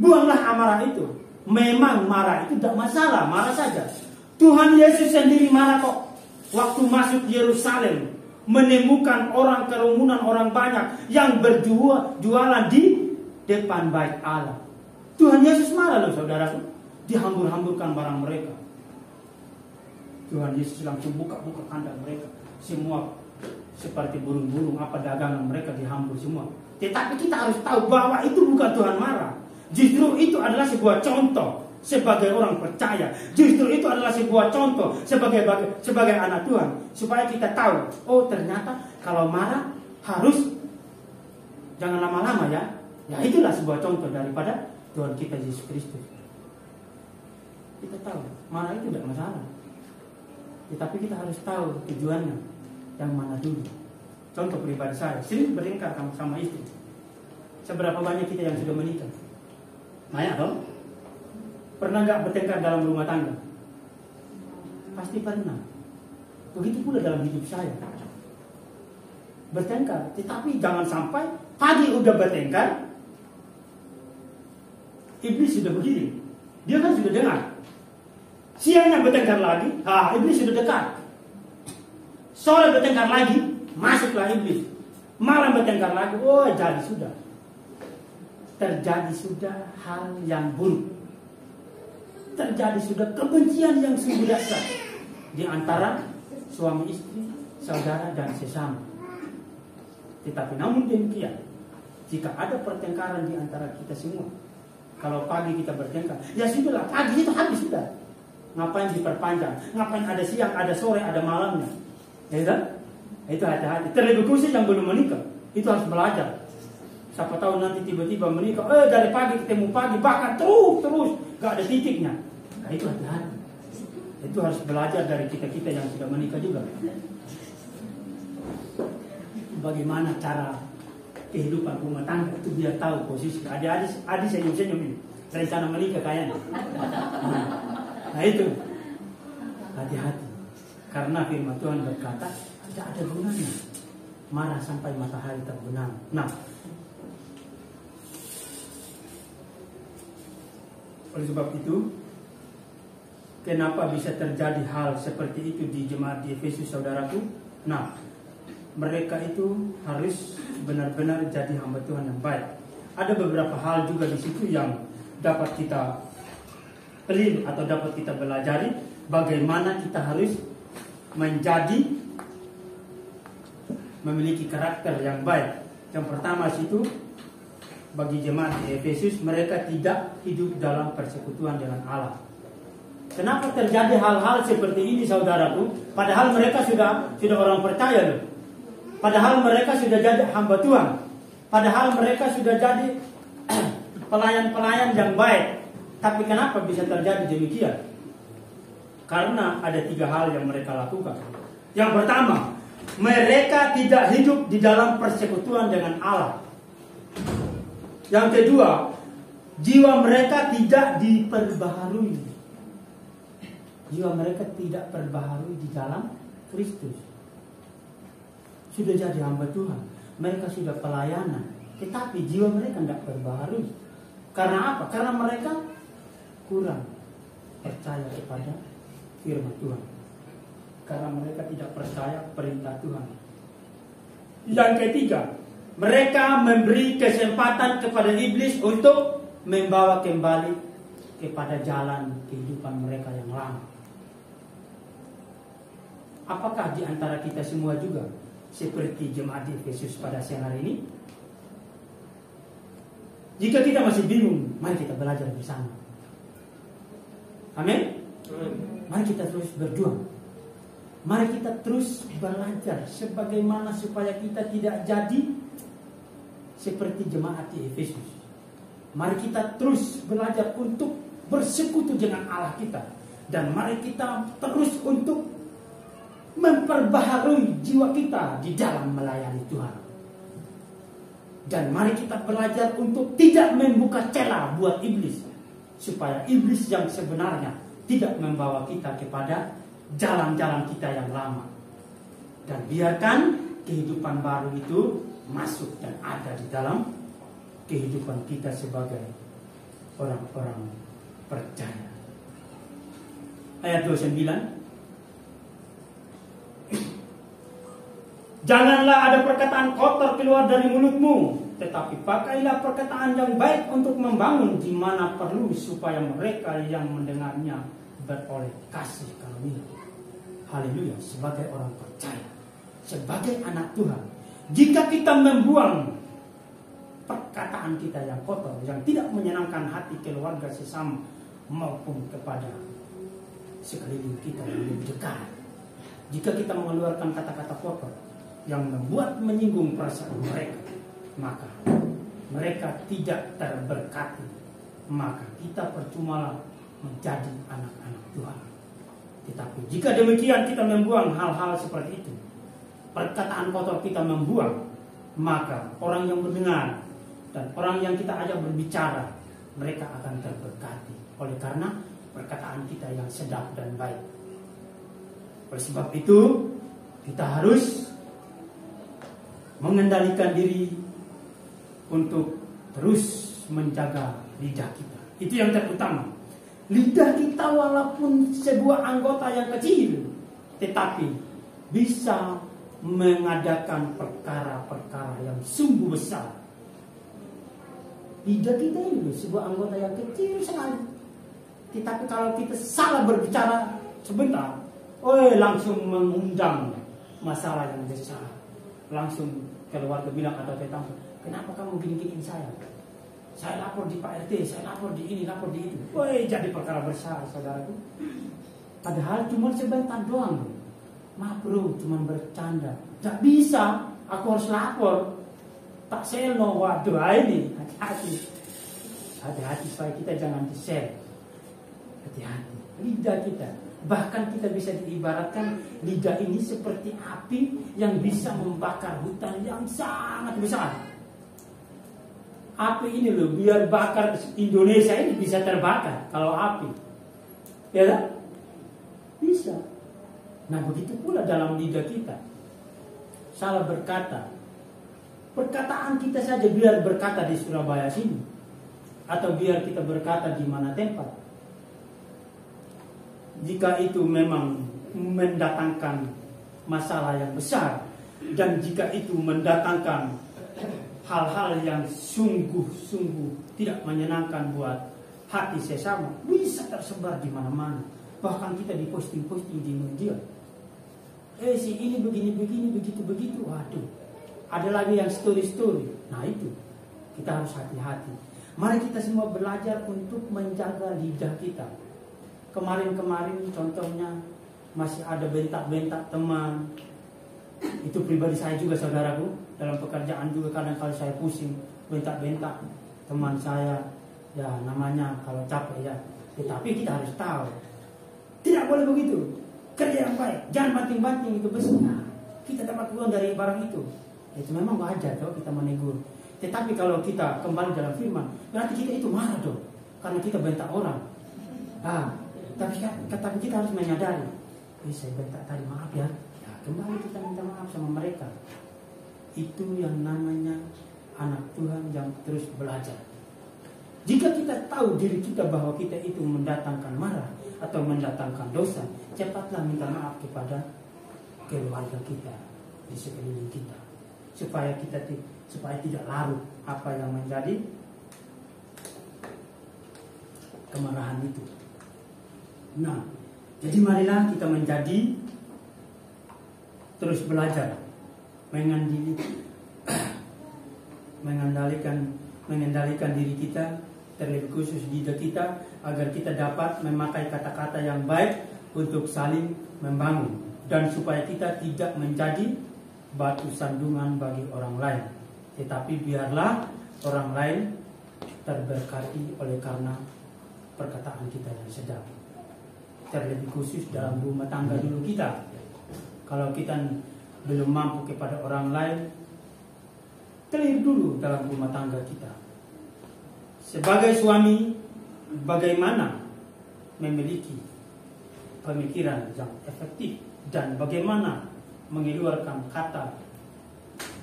buanglah amarah itu. Memang marah itu tidak masalah, marah saja. Tuhan Yesus sendiri marah kok. Waktu masuk Yerusalem, menemukan orang kerumunan, orang banyak yang berjualan di depan bait Allah. Tuhan Yesus marah loh saudaraku. Dihambur-hamburkan barang mereka. Tuhan Yesus langsung buka-buka kandang mereka. Semua seperti burung-burung, apa dagangan mereka dihambur semua. Tetapi kita harus tahu bahwa itu bukan Tuhan marah. Justru itu adalah sebuah contoh sebagai orang percaya. Justru itu adalah sebuah contoh sebagai anak Tuhan, supaya kita tahu, oh ternyata kalau marah harus jangan lama-lama ya. Ya itulah sebuah contoh daripada Tuhan kita Yesus Kristus. Kita tahu marah itu tidak masalah, tetapi kita harus tahu tujuannya yang mana dulu. Contoh pribadi saya, sering bertengkar sama istri. Seberapa banyak kita yang sudah menikah? Banyak dong. Pernah nggak bertengkar dalam rumah tangga? Pasti pernah. Begitu pula dalam hidup saya. Bertengkar, tetapi jangan sampai pagi udah bertengkar, iblis sudah begini. Dia kan sudah dengar. Siangnya bertengkar lagi, iblis sudah dekat. Sore bertengkar lagi, masuklah iblis. Malam bertengkar lagi, jadi sudah. Terjadi sudah hal yang buruk. Terjadi sudah kebencian yang sungguh dahsyat di antara suami istri, saudara dan sesama. Tetapi namun demikian, jika ada pertengkaran di antara kita semua, kalau pagi kita bertengkar, ya sudahlah, pagi itu habis sudah. Ngapain diperpanjang? Ngapain ada siang, ada sore, ada malamnya? Ya kan? Itu hati-hati. Terlebih khusus yang belum menikah, itu harus belajar. Siapa tahu nanti tiba-tiba menikah, dari pagi ketemu pagi, bahkan terus, gak ada titiknya. Nah, itu hati-hati. Itu harus belajar dari kita-kita yang sudah menikah juga. Bagaimana cara kehidupan rumah tangga itu biar tahu posisi. Adik senyum-senyum ini, rencana menikah kayaknya. Nah itu, hati-hati. Karena firman Tuhan berkata, tidak ada gunanya marah sampai matahari terbenam. Nah, oleh sebab itu, kenapa bisa terjadi hal seperti itu di jemaat di Efesus, saudaraku? Nah, mereka itu harus benar-benar jadi hamba Tuhan yang baik. Ada beberapa hal juga di situ yang dapat kita pelajari atau dapat kita belajari bagaimana kita harus memiliki karakter yang baik. Yang pertama situ, bagi jemaat di Efesus, mereka tidak hidup dalam persekutuan dengan Allah. Kenapa terjadi hal-hal seperti ini, saudaraku? Padahal mereka sudah orang percaya loh. Padahal mereka sudah jadi hamba Tuhan. Padahal mereka sudah jadi pelayan-pelayan yang baik. Tapi kenapa bisa terjadi demikian? Karena ada 3 hal yang mereka lakukan. Yang pertama, mereka tidak hidup di dalam persekutuan dengan Allah. Yang kedua, jiwa mereka tidak diperbaharui. Jiwa mereka tidak perbaharui di dalam Kristus. Sudah jadi hamba Tuhan, mereka sudah pelayanan, tetapi jiwa mereka tidak perbaharui. Karena apa? Karena mereka kurang percaya kepada firman Tuhan. Karena mereka tidak percaya perintah Tuhan. Yang ketiga, mereka memberi kesempatan kepada iblis untuk membawa kembali kepada jalan kehidupan mereka yang lama. Apakah di antara kita semua juga seperti jemaat di Efesus pada siang hari ini? Jika kita masih bingung, mari kita belajar bersama. Amin. Mari kita terus berjuang. Mari kita terus belajar sebagaimana supaya kita tidak jadi seperti jemaat di Efesus. Mari kita terus belajar untuk bersekutu dengan Allah kita. Dan mari kita terus untuk memperbaharui jiwa kita di dalam melayani Tuhan. Dan mari kita belajar untuk tidak membuka celah buat iblis, supaya iblis yang sebenarnya tidak membawa kita kepada jalan-jalan kita yang lama. Dan biarkan kehidupan baru itu masuk dan ada di dalam kehidupan kita sebagai orang-orang percaya. Ayat 29. Janganlah ada perkataan kotor keluar dari mulutmu, tetapi pakailah perkataan yang baik untuk membangun di mana perlu, supaya mereka yang mendengarnya beroleh kasih karunia. Haleluya. Sebagai orang percaya, sebagai anak Tuhan, jika kita membuang perkataan kita yang kotor, yang tidak menyenangkan hati keluarga sesama maupun kepada sekeliling kita yang lebih dekat, jika kita mengeluarkan kata-kata kotor yang membuat menyinggung perasaan mereka, maka mereka tidak terberkati. Maka kita percumalah menjadi anak-anak Tuhan. Tetapi jika demikian kita membuang hal-hal seperti itu, perkataan kotor kita membuang, maka orang yang mendengar dan orang yang kita ajak berbicara, mereka akan terberkati oleh karena perkataan kita yang sedap dan baik. Oleh sebab itu, kita harus mengendalikan diri untuk terus menjaga lidah kita. Itu yang terutama. Lidah kita walaupun sebuah anggota yang kecil, tetapi bisa mengadakan perkara-perkara yang sungguh besar. Lidah kita ini sebuah anggota yang kecil sekali, tetapi kalau kita salah berbicara sebentar, langsung mengundang masalah yang besar. Langsung keluarga bilang atau tetangga, kenapa kamu gini-giniin saya? Saya lapor di Pak RT, saya lapor di ini, lapor di itu. Jadi perkara besar, saudaraku. Padahal cuma sebentar doang. Maaf bro, cuma bercanda. Gak bisa, aku harus lapor. Tak seno, waduh ini. Hati-hati. Hati-hati supaya kita jangan di-share. Hati-hati. Lidah kita. Bahkan kita bisa diibaratkan lidah ini seperti api yang bisa membakar hutan yang sangat besar. Api ini loh, biar bakar Indonesia ini bisa terbakar kalau api. Ya kan? Bisa. Nah begitu pula dalam lidah kita. Salah berkata. Perkataan kita saja biar berkata di Surabaya sini. Atau biar kita berkata di mana tempat. Jika itu memang mendatangkan masalah yang besar. Dan jika itu mendatangkan hal-hal yang sungguh-sungguh tidak menyenangkan buat hati sesama, bisa tersebar di mana-mana. Bahkan kita diposting-posting di media. Si ini begini-begini, begitu-begitu. Waduh, ada lagi yang story-story. Nah itu, kita harus hati-hati. Mari kita semua belajar untuk menjaga lidah kita. Kemarin-kemarin contohnya masih ada bentak-bentak teman. Itu pribadi saya juga, saudaraku. Dalam pekerjaan juga kadang kali saya pusing, bentak-bentak teman saya. Ya namanya kalau capek ya. Tetapi kita harus tahu, tidak boleh begitu. Kerja yang baik, jangan banting-banting itu besi. Nah, kita dapat uang dari barang itu. Itu memang wajar kalau kita menegur. Tetapi kalau kita kembali dalam firman, berarti kita itu marah dong. Karena kita bentak orang. Tapi kita harus menyadari, saya bentak tadi, maaf ya. Kembali kita minta maaf sama mereka. Itu yang namanya anak Tuhan yang terus belajar. Jika kita tahu diri kita bahwa kita itu mendatangkan marah atau mendatangkan dosa, cepatlah minta maaf kepada keluarga kita di sekeliling kita, supaya tidak larut apa yang menjadi kemarahan itu. Nah, jadi marilah kita menjadi terus belajar mengendalikan diri kita, terlebih khusus lidah kita, agar kita dapat memakai kata-kata yang baik untuk saling membangun, dan supaya kita tidak menjadi batu sandungan bagi orang lain, tetapi biarlah orang lain terberkati oleh karena perkataan kita yang sedap. Terlebih khusus dalam rumah tangga dulu kita. Kalau kita belum mampu kepada orang lain, clear dulu dalam rumah tangga kita. Sebagai suami, bagaimana memiliki pemikiran yang efektif dan bagaimana mengeluarkan kata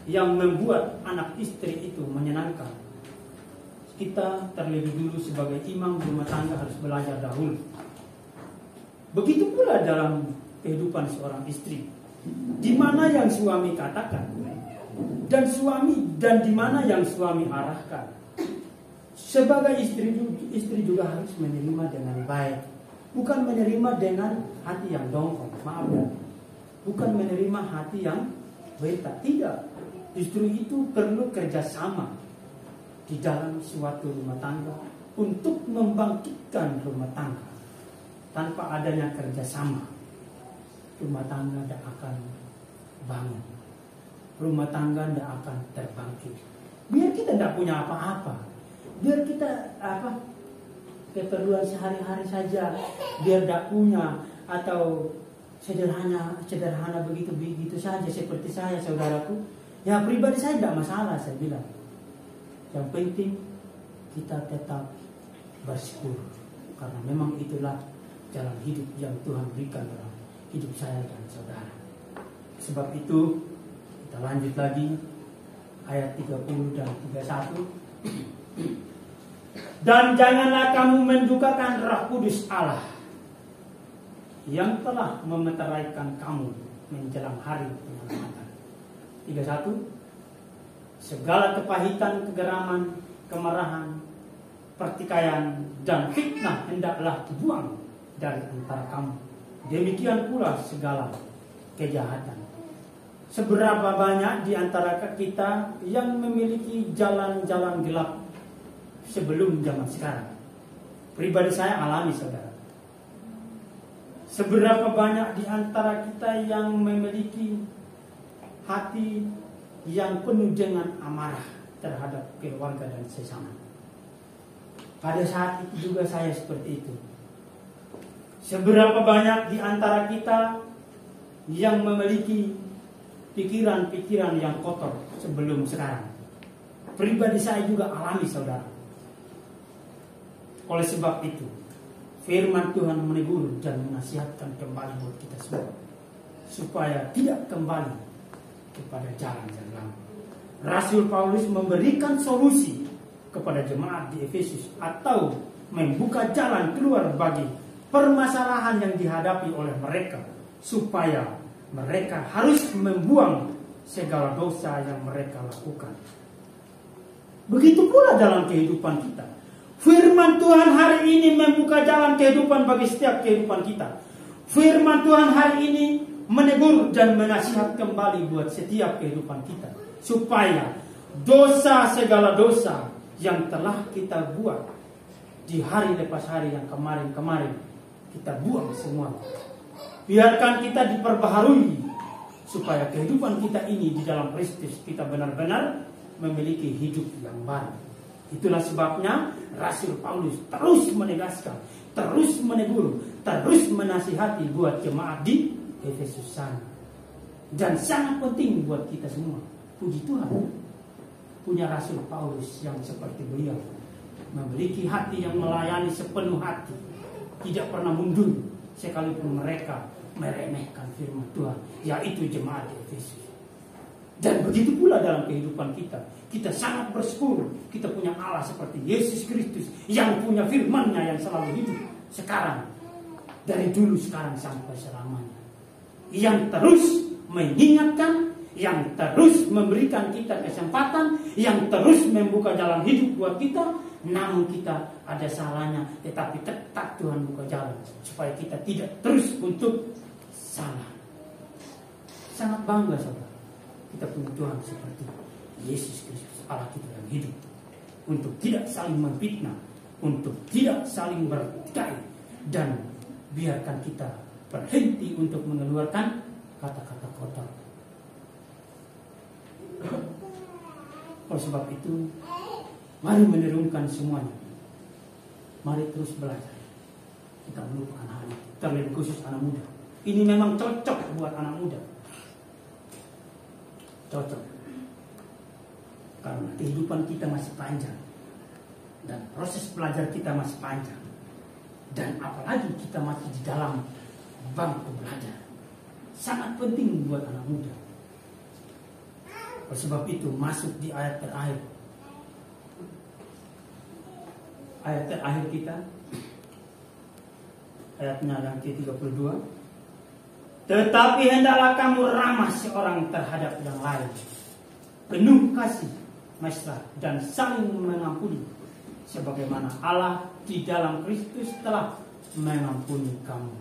yang membuat anak istri itu menyenangkan. Kita terlebih dulu sebagai imam rumah tangga harus belajar dahulu. Begitu pula dalam kehidupan seorang istri. Di mana yang suami katakan dan di mana yang suami arahkan. Sebagai istri juga harus menerima dengan baik, bukan menerima dengan hati yang dongkol. Maaf ya, bukan menerima hati yang bentak. Tidak, justru itu perlu kerjasama di dalam suatu rumah tangga untuk membangkitkan rumah tangga. Tanpa adanya kerjasama, rumah tangga tidak akan bangun. Rumah tangga tidak akan terbangkit. Biar kita tidak punya apa-apa, biar kita keperluan sehari-hari saja, biar tidak punya, atau sederhana begitu saja seperti saya, saudaraku. Ya pribadi saya tidak masalah, saya bilang. Yang penting kita tetap bersyukur, karena memang itulah jalan hidup yang Tuhan berikan dalam hidup saya dan saudara. Sebab itu kita lanjut lagi ayat 30 dan 31. Dan janganlah kamu mendukakan Roh Kudus Allah yang telah memeteraikan kamu menjelang hari penyelamatan. 31. Segala kepahitan, kegeraman, kemarahan, pertikaian, dan fitnah hendaklah dibuang dari antara kamu. Demikian pula segala kejahatan. Seberapa banyak di antara kita yang memiliki jalan-jalan gelap sebelum zaman sekarang? Pribadi saya alami, saudara. Seberapa banyak di antara kita yang memiliki hati yang penuh dengan amarah terhadap keluarga dan sesama. Pada saat itu juga saya seperti itu. Seberapa banyak di antara kita yang memiliki pikiran-pikiran yang kotor sebelum sekarang. Pribadi saya juga alami, saudara. Oleh sebab itu, firman Tuhan menegur dan menasihatkan kembali buat kita semua, supaya tidak kembali kepada jalan yang lama. Rasul Paulus memberikan solusi kepada jemaat di Efesus, atau membuka jalan keluar bagi permasalahan yang dihadapi oleh mereka, supaya mereka harus membuang segala dosa yang mereka lakukan. Begitu pula dalam kehidupan kita. Firman Tuhan hari ini membuka jalan kehidupan bagi setiap kehidupan kita. Firman Tuhan hari ini menegur dan menasihat kembali buat setiap kehidupan kita, supaya dosa, segala dosa yang telah kita buat di hari lepas hari yang kemarin-kemarin, kita buang semua. Biarkan kita diperbaharui, supaya kehidupan kita ini di dalam Kristus, kita benar-benar memiliki hidup yang baru. Itulah sebabnya Rasul Paulus terus menegaskan, terus menegur, terus menasihati buat jemaat di Efesus sana. Dan sangat penting buat kita semua. Puji Tuhan, punya Rasul Paulus yang seperti beliau, memiliki hati yang melayani sepenuh hati, tidak pernah mundur sekalipun mereka meremehkan firman Tuhan, yaitu jemaat di Efesus. Dan begitu pula dalam kehidupan kita. Kita sangat bersyukur kita punya Allah seperti Yesus Kristus, yang punya firman-Nya yang selalu hidup sekarang, dari dulu, sekarang, sampai selamanya, yang terus mengingatkan, yang terus memberikan kita kesempatan, yang terus membuka jalan hidup buat kita. Namun kita ada salahnya, tetapi tetap Tuhan buka jalan supaya kita tidak terus untuk salah. Sangat bangga, saudara, kita punya Tuhan seperti Yesus Kristus, Allah kita yang hidup, untuk tidak saling memfitnah, untuk tidak saling bertikai, dan biarkan kita berhenti untuk mengeluarkan kata-kata kotor. Oleh sebab itu, mari menurunkan semuanya. Mari terus belajar. Kita melupakan hal itu, terlebih khusus anak muda. Ini memang cocok buat anak muda. Cocok. Karena kehidupan kita masih panjang, dan proses belajar kita masih panjang, dan apalagi kita masih di dalam bangku belajar. Sangat penting buat anak muda. Oleh sebab itu, masuk di ayat terakhir. Ayat terakhir kita, ayatnya yang ke-32. Tetapi hendaklah kamu ramah seorang terhadap yang lain, penuh kasih, mesra, dan saling mengampuni, sebagaimana Allah di dalam Kristus telah mengampuni kamu.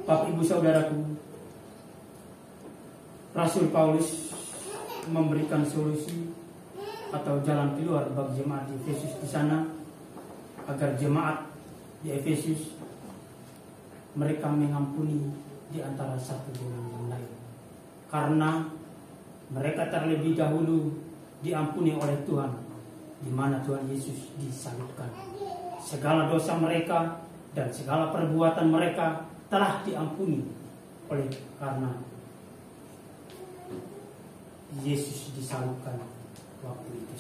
Bapak, Ibu, Saudaraku, Rasul Paulus memberikan solusi atau jalan keluar bagi jemaat di Efesus di sana, agar jemaat di Efesus mereka mengampuni di antara satu dengan yang lain, karena mereka terlebih dahulu diampuni oleh Tuhan, di mana Tuhan Yesus disalibkan. Segala dosa mereka dan segala perbuatan mereka telah diampuni oleh karena Yesus disalibkan waktu itu.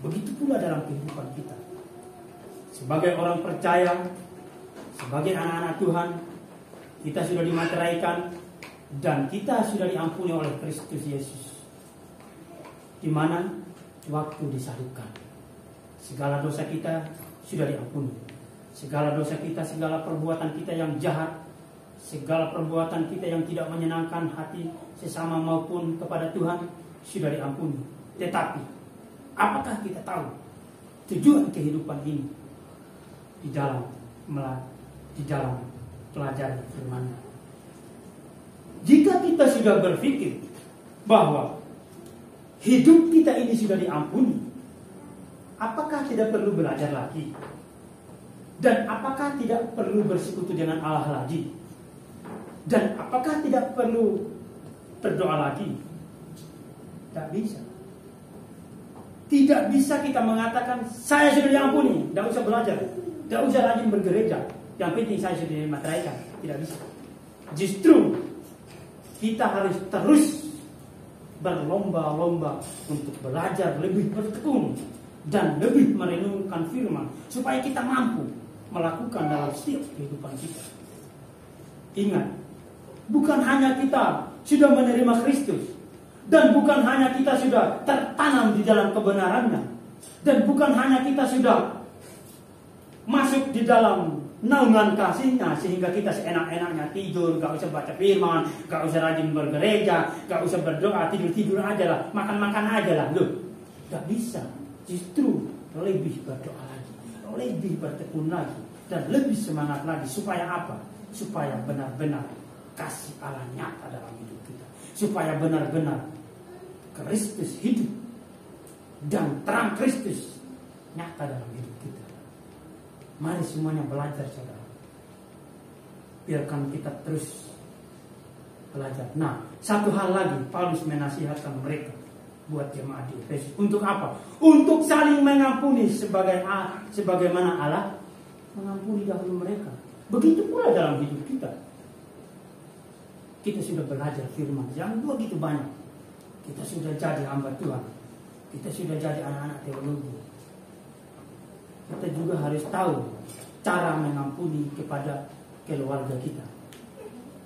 Begitu pula dalam kehidupan kita. Sebagai orang percaya, sebagai anak-anak Tuhan, kita sudah dimateraikan dan kita sudah diampuni oleh Kristus Yesus. Di mana waktu disalibkan. segala dosa kita sudah diampuni. Segala dosa kita, segala perbuatan kita yang jahat, segala perbuatan kita yang tidak menyenangkan hati sesama maupun kepada Tuhan sudah diampuni. Tetapi apakah kita tahu tujuan kehidupan ini di dalam pelajari firman-Nya? Jika kita sudah berpikir bahwa hidup kita ini sudah diampuni, apakah tidak perlu belajar lagi? Dan apakah tidak perlu bersekutu dengan Allah lagi? Dan apakah tidak perlu berdoa lagi? Tidak bisa. Tidak bisa kita mengatakan saya sudah diampuni, tidak usah belajar, tidak usah rajin bergereja, yang penting saya sudah dimateraikan. Tidak bisa. Justru kita harus terus berlomba-lomba untuk belajar lebih bertekun dan lebih merenungkan firman supaya kita mampu melakukan dalam setiap kehidupan kita. Ingat, bukan hanya kita sudah menerima Kristus, dan bukan hanya kita sudah tertanam di dalam kebenarannya, dan bukan hanya kita sudah masuk di dalam naungan kasih-Nya sehingga kita seenak-enaknya tidur, gak usah baca firman, gak usah rajin bergereja, gak usah berdoa, tidur-tidur aja lah, makan-makan aja lah. Loh, gak bisa. Justru lebih berdoa lagi, lebih bertekun lagi, dan lebih semangat lagi. Supaya apa? Supaya benar-benar kasih Allah nyata dalam hidup kita, supaya benar-benar Kristus hidup dan terang Kristus nyata dalam hidup kita. Mari semuanya belajar, saudara. Biarkan kita terus belajar. Nah, satu hal lagi, Paulus menasihatkan mereka buat jemaat di Efesus. Untuk apa? Untuk saling mengampuni sebagaimana Allah mengampuni dahulu mereka. Begitu pula dalam hidup kita. Kita sudah belajar firman yang begitu banyak. Kita sudah jadi hamba Tuhan. Kita sudah jadi anak-anak teologi. Kita juga harus tahu cara mengampuni kepada keluarga kita.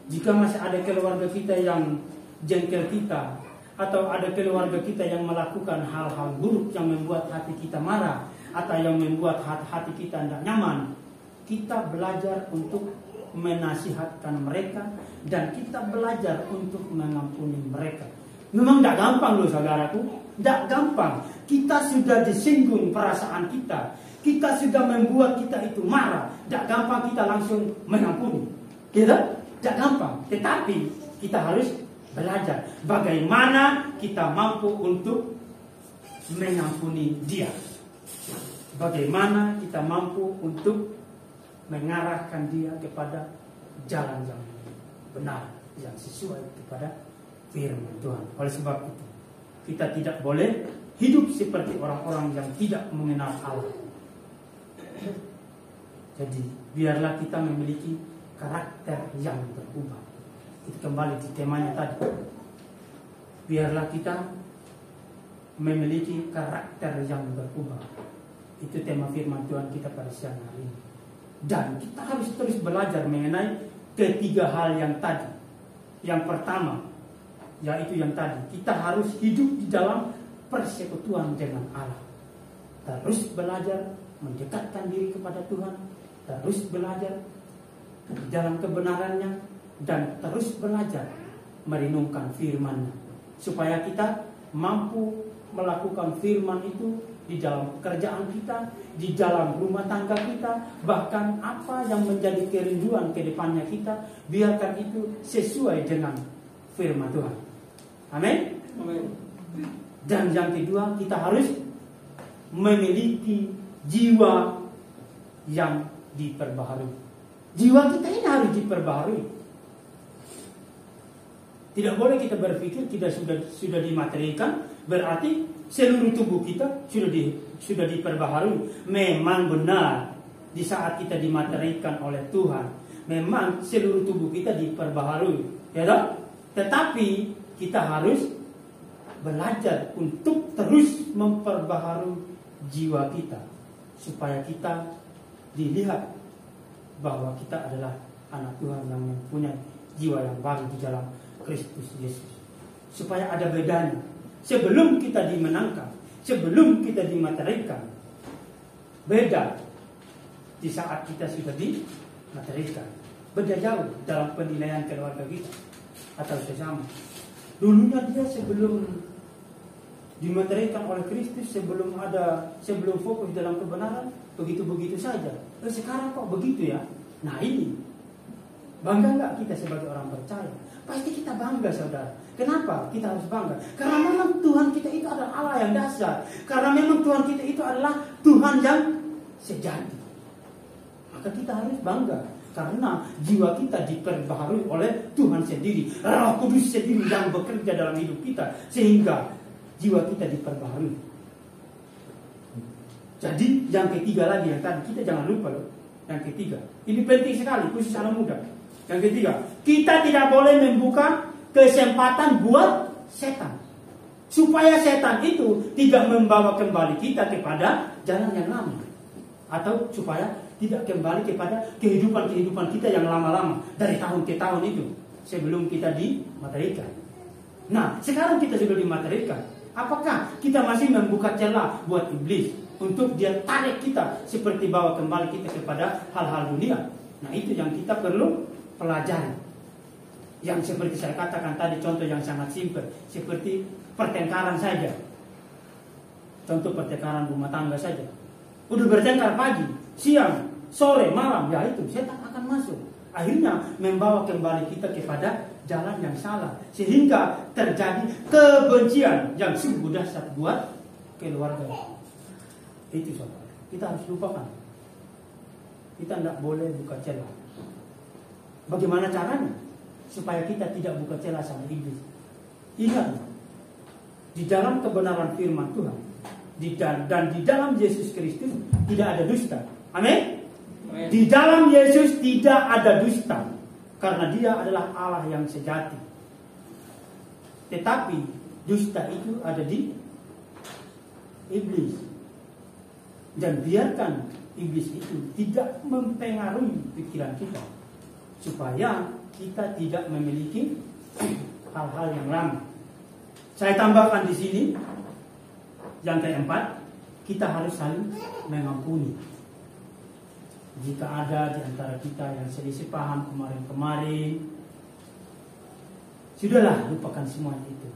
Jika masih ada keluarga kita yang jengkel kita, atau ada keluarga kita yang melakukan hal-hal buruk yang membuat hati kita marah, atau yang membuat hati kita tidak nyaman, kita belajar untuk menasihatkan mereka, dan kita belajar untuk mengampuni mereka. Memang tidak gampang loh saudaraku, tidak gampang. Kita sudah disinggung perasaan kita, kita sudah membuat kita itu marah. Tidak gampang kita langsung mengampuni, tidak gampang. Tetapi kita harus belajar bagaimana kita mampu untuk mengampuni dia, bagaimana kita mampu untuk mengarahkan dia kepada jalan yang benar, yang sesuai kepada firman Tuhan. Oleh sebab itu, kita tidak boleh hidup seperti orang-orang yang tidak mengenal Allah. Jadi, biarlah kita memiliki karakter yang berubah. Kita kembali di temanya tadi. Biarlah kita memiliki karakter yang berubah. Itu tema firman Tuhan kita pada siang hari ini. Dan kita harus terus belajar mengenai ketiga hal yang tadi. Yang pertama, yaitu yang tadi, kita harus hidup di dalam persekutuan dengan Allah. Terus belajar mendekatkan diri kepada Tuhan, terus belajar di dalam kebenarannya, dan terus belajar merenungkan firman-Nya, supaya kita mampu melakukan firman itu di dalam pekerjaan kita, di dalam rumah tangga kita, bahkan apa yang menjadi kerinduan ke depannya kita, biarkan itu sesuai dengan firman Tuhan. Amin. Dan yang kedua, kita harus memiliki jiwa yang diperbaharui. Jiwa kita ini harus diperbaharui. Tidak boleh kita berpikir kita sudah dimaterikan, berarti seluruh tubuh kita sudah diperbaharui. Memang benar, di saat kita dimaterikan oleh Tuhan, memang seluruh tubuh kita diperbaharui, ya toh? Tetapi kita harus belajar untuk terus memperbaharui jiwa kita, supaya kita dilihat bahwa kita adalah anak Tuhan yang mempunyai jiwa yang baru di dalam Kristus Yesus. Supaya ada bedanya. Sebelum kita dimenangkan, sebelum kita dimaterikan, Beda di saat kita sudah dimaterikan. Beda jauh dalam penilaian keluarga kita atau sesama. Dulunya dia sebelum dimaterikan oleh Kristus, sebelum fokus dalam kebenaran, begitu-begitu saja. Sekarang kok begitu ya? Nah ini, bangga nggak kita sebagai orang percaya? Pasti kita bangga, saudara. Kenapa kita harus bangga? Karena memang Tuhan kita itu adalah Allah yang dasar. Karena memang Tuhan kita itu adalah Tuhan yang sejati. Maka kita harus bangga. Karena jiwa kita diperbaharui oleh Tuhan sendiri. Roh Kudus sendiri yang bekerja dalam hidup kita. Sehingga jiwa kita diperbaharui. Jadi yang ketiga lagi yang tadi, kita jangan lupa loh. Yang ketiga, ini penting sekali khusus anak muda. Yang ketiga, kita tidak boleh membuka kesempatan buat setan. Supaya setan itu tidak membawa kembali kita kepada jalan yang lama. Atau supaya tidak kembali kepada kehidupan kita yang lama-lama. Dari tahun ke tahun itu. Sebelum kita dimaterikan. Nah, sekarang kita sudah dimaterikan. Apakah kita masih membuka celah buat iblis untuk dia tarik kita seperti bawa kembali kita kepada hal-hal dunia? Nah, itu yang kita perlu pelajari. Yang seperti saya katakan tadi, contoh yang sangat simpel, seperti pertengkaran saja. Contoh pertengkaran rumah tangga saja. Udah bertengkar pagi, siang, sore, malam, ya itu setan akan masuk. Akhirnya membawa kembali kita kepada jalan yang salah, sehingga terjadi kebencian yang sungguh dahsyat buat keluarga. Itu saudara, kita harus lupakan. Kita tidak boleh buka celah. Bagaimana caranya supaya kita tidak buka celah sama iblis? Ingat, di dalam kebenaran firman Tuhan dan di dalam Yesus Kristus tidak ada dusta. Amin. Di dalam Yesus tidak ada dusta, karena dia adalah Allah yang sejati. Tetapi dusta itu ada di iblis. Dan biarkan iblis itu tidak mempengaruhi pikiran kita, supaya kita tidak memiliki hal-hal yang lama. Saya tambahkan di sini yang keempat, kita harus saling mengampuni. Jika ada di antara kita yang selisih paham kemarin-kemarin, sudahlah, lupakan semua itu.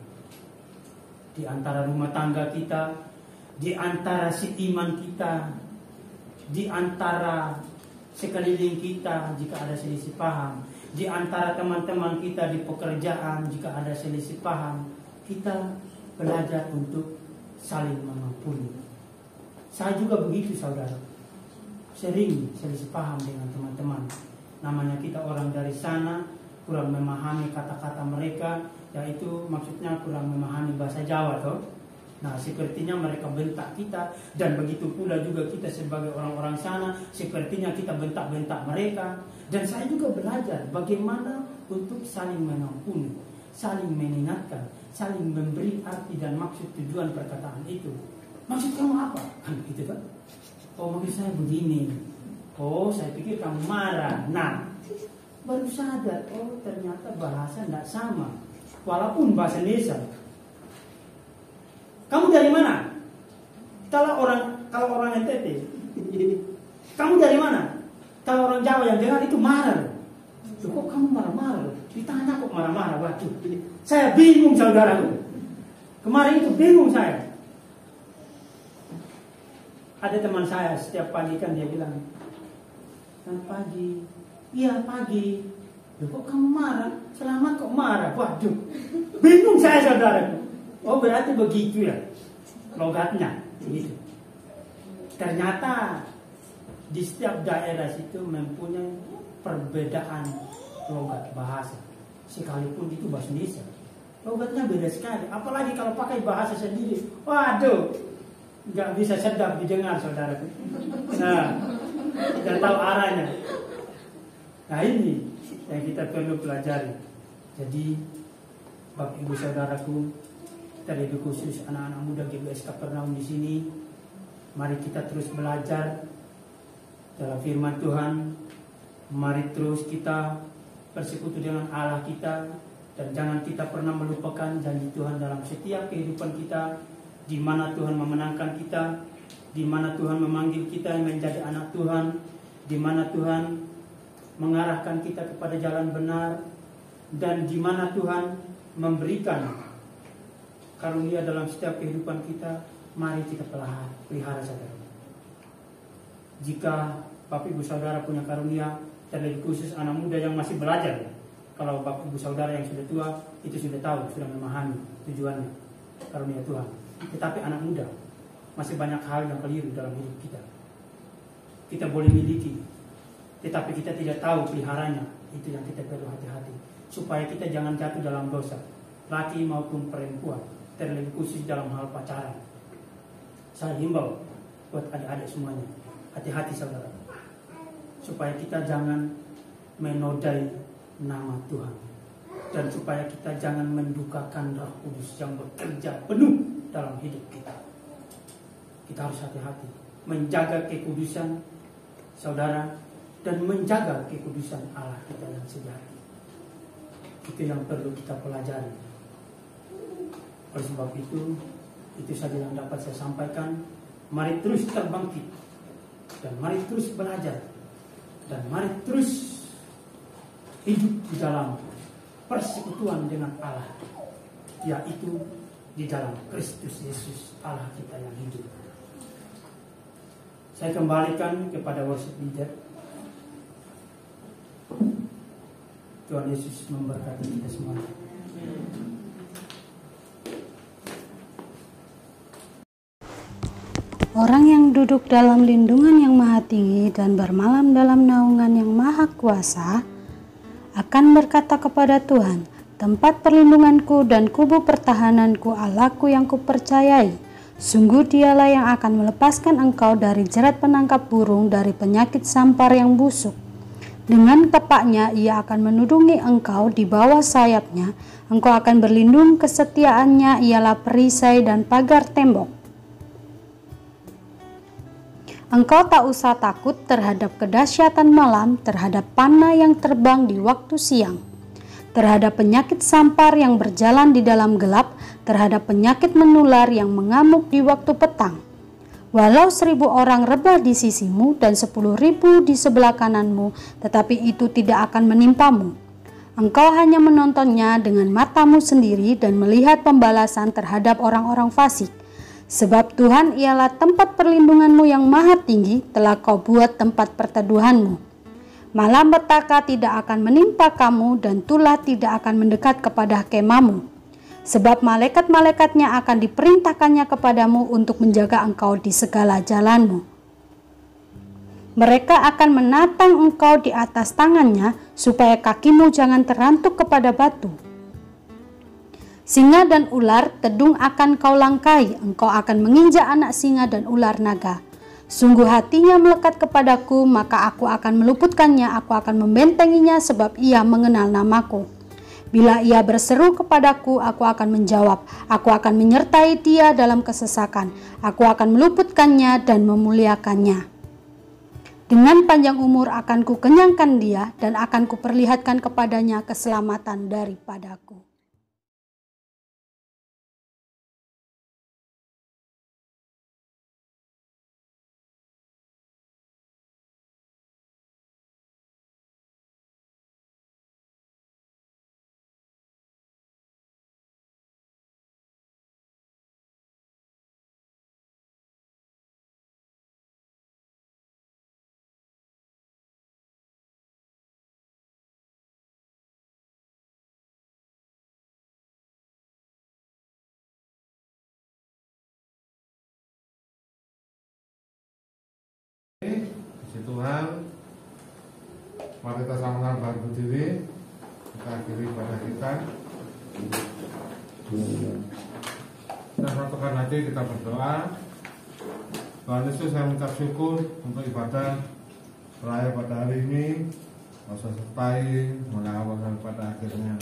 Di antara rumah tangga kita, di antara seiman kita, di antara sekeliling kita jika ada selisih paham, di antara teman-teman kita di pekerjaan jika ada selisih paham, kita belajar untuk saling mengampuni. Saya juga begitu, saudara. Sering selisih paham dengan teman-teman. Namanya kita orang dari sana, kurang memahami kata-kata mereka, yaitu maksudnya kurang memahami bahasa Jawa toh. Nah, sepertinya mereka bentak kita, dan begitu pula juga kita sebagai orang-orang sana, sepertinya kita bentak-bentak mereka. Dan saya juga belajar bagaimana untuk saling mengampuni, saling mengingatkan, saling memberi arti dan maksud tujuan perkataan itu. Maksud kamu apa? Kan gitu kan? Oh, maksud saya begini. Oh, saya pikir kamu marah. Nah, baru sadar, oh ternyata bahasa tidak sama. Walaupun bahasa Indonesia. Kamu dari mana? Kalau orang NTT, kamu dari mana? Kalau orang Jawa yang dengar itu marah. Kok kamu marah-marah? Ditanya kok marah-marah. Waduh, saya bingung, saudaraku. Kemarin itu bingung saya. Ada teman saya setiap pagi kan dia bilang, "Selamat pagi." "Iya pagi." "Loh, kok kamu marah? Selamat kok marah?" Waduh, bingung saya, saudaraku. Oh, berarti begitu ya logatnya gitu. Ternyata di setiap daerah situ mempunyai perbedaan logat bahasa. Sekalipun itu bahasa Indonesia, logatnya beda sekali. Apalagi kalau pakai bahasa sendiri, waduh, nggak bisa sedap didengar, saudaraku. Nah, tidak tahu arahnya. Nah, ini yang kita perlu pelajari. Jadi, Bapak Ibu saudaraku, terlebih khusus anak-anak muda GBS Kapernaum di sini, mari kita terus belajar dalam firman Tuhan. Mari terus kita bersekutu dengan Allah kita, dan jangan kita pernah melupakan janji Tuhan dalam setiap kehidupan kita, di mana Tuhan memenangkan kita, di mana Tuhan memanggil kita menjadi anak Tuhan, di mana Tuhan mengarahkan kita kepada jalan benar, dan di mana Tuhan memberikan karunia dalam setiap kehidupan kita. Mari kita pelihara saudara. Jika Bapak Ibu Saudara punya karunia, terlebih khusus anak muda yang masih belajar, ya. Kalau Bapak Ibu Saudara yang sudah tua itu sudah tahu, sudah memahami tujuannya karunia Tuhan. Tetapi anak muda masih banyak hal yang keliru dalam hidup kita. Kita boleh miliki, tetapi kita tidak tahu peliharanya. Itu yang kita perlu hati-hati, supaya kita jangan jatuh dalam dosa, laki maupun perempuan, terlebih khusus dalam hal pacaran. Saya himbau buat adik-adik semuanya, hati-hati saudara, supaya kita jangan menodai nama Tuhan, dan supaya kita jangan mendukakan Roh Kudus yang bekerja penuh dalam hidup kita. Kita harus hati-hati menjaga kekudusan saudara dan menjaga kekudusan Allah kita yang sejati. Itu yang perlu kita pelajari. Oleh sebab itu saja yang dapat saya sampaikan. Mari terus terbangkit, dan mari terus belajar, dan mari terus hidup di dalam persekutuan dengan Allah, yaitu di dalam Kristus Yesus Allah kita yang hidup. Saya kembalikan kepada worship leader. Tuhan Yesus memberkati kita semua. Orang yang duduk dalam lindungan yang maha tinggi dan bermalam dalam naungan yang maha kuasa akan berkata kepada Tuhan, tempat perlindunganku dan kubu pertahananku, Allahku yang kupercayai. Sungguh dialah yang akan melepaskan engkau dari jerat penangkap burung, dari penyakit sampar yang busuk. Dengan tepaknya ia akan menudungi engkau, di bawah sayapnya engkau akan berlindung. Kesetiaannya ialah perisai dan pagar tembok. Engkau tak usah takut terhadap kedahsyatan malam, terhadap panah yang terbang di waktu siang, terhadap penyakit sampar yang berjalan di dalam gelap, terhadap penyakit menular yang mengamuk di waktu petang. Walau 1.000 orang rebah di sisimu dan 10.000 di sebelah kananmu, tetapi itu tidak akan menimpamu. Engkau hanya menontonnya dengan matamu sendiri dan melihat pembalasan terhadap orang-orang fasik. Sebab Tuhan ialah tempat perlindunganmu yang maha tinggi, telah kau buat tempat perteduhanmu. Malapetaka tidak akan menimpa kamu, dan tulah tidak akan mendekat kepada kemahmu. Sebab malaikat-malaikatnya akan diperintahkannya kepadamu untuk menjaga engkau di segala jalanmu. Mereka akan menatang engkau di atas tangannya, supaya kakimu jangan terantuk kepada batu. Singa dan ular tedung akan kau langkai, engkau akan menginjak anak singa dan ular naga. Sungguh hatinya melekat kepadaku, maka aku akan meluputkannya, aku akan membentenginya sebab ia mengenal namaku. Bila ia berseru kepadaku, aku akan menjawab, aku akan menyertai dia dalam kesesakan, aku akan meluputkannya dan memuliakannya. Dengan panjang umur akan kukenyangkan dia, dan akan kuperlihatkan kepadanya keselamatan daripadaku. Puji Tuhan, mari kita sama-sama bantu diri, kita akhiri pada kita. Kita satukan hati, kita berdoa. Tuhan Yesus, saya mengucap syukur untuk ibadah raya pada hari ini. Kau sertai mengawal pada akhirnya.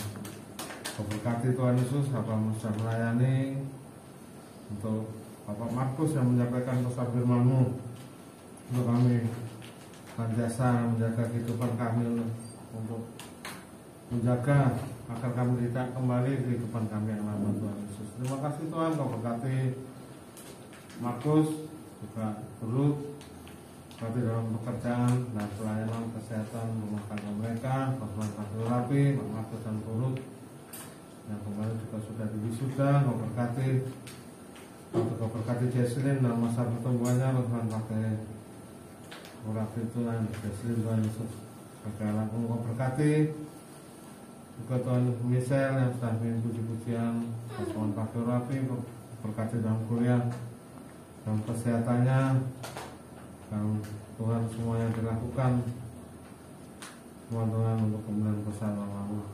Kau berkati Tuhan Yesus, Bapak sudah melayani untuk Bapak Markus yang menyampaikan pesan firman-Mu. Untuk kami senantiasa menjaga kehidupan kami, untuk menjaga agar kami tidak kembali ke kehidupan kami yang lama, Tuhan Yesus. Terima kasih Tuhan, Kau berkati Markus juga turut berarti dalam pekerjaan dan pelayanan kesehatan rumah tangga mereka, Bapak Rapi, Pak Markus dan turut yang kemarin juga sudah diwisuda, Kau berkati untuk Kau berkati Jesslyn dalam masa pertumbuhannya, Tuhan pakai Rapi Tuhan, Jesslyn Tuhan Yesus pakai langsung Kau berkati juga Tuhan Michelle yang sudah minta puji-pujian, Tuhan pakai Rapi berkati dalam kuliah, dalam kesehatannya, dan Tuhan semua yang dilakukan Tuhan untuk kemudian besar lalu.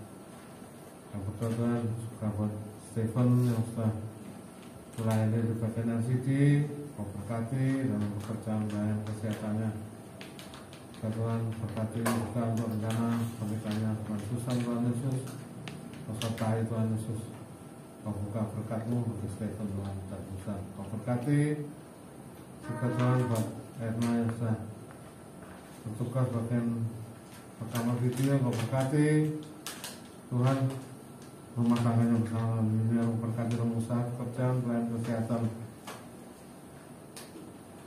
Dan berdoa Tuhan juga buat Stephen yang sudah melayani di bagian LCD, Kau berkati dalam pekerjaan dan kesehatannya. Tuhan berkati juga untuk rencana pernikahannya Tuhan Susan, Tuhan Yesus pesertai Tuhan Yesus. Kau buka berkat-Mu bagi Stephen Tuhan dan Susan. Kau berkati juga Tuhan buat Erna yang sudah bertugas bagian rekaman video. Kau berkati Tuhan rumah tangganya bersama ini, yang berkati rumah usaha pekerjaan pelayanan kesehatan.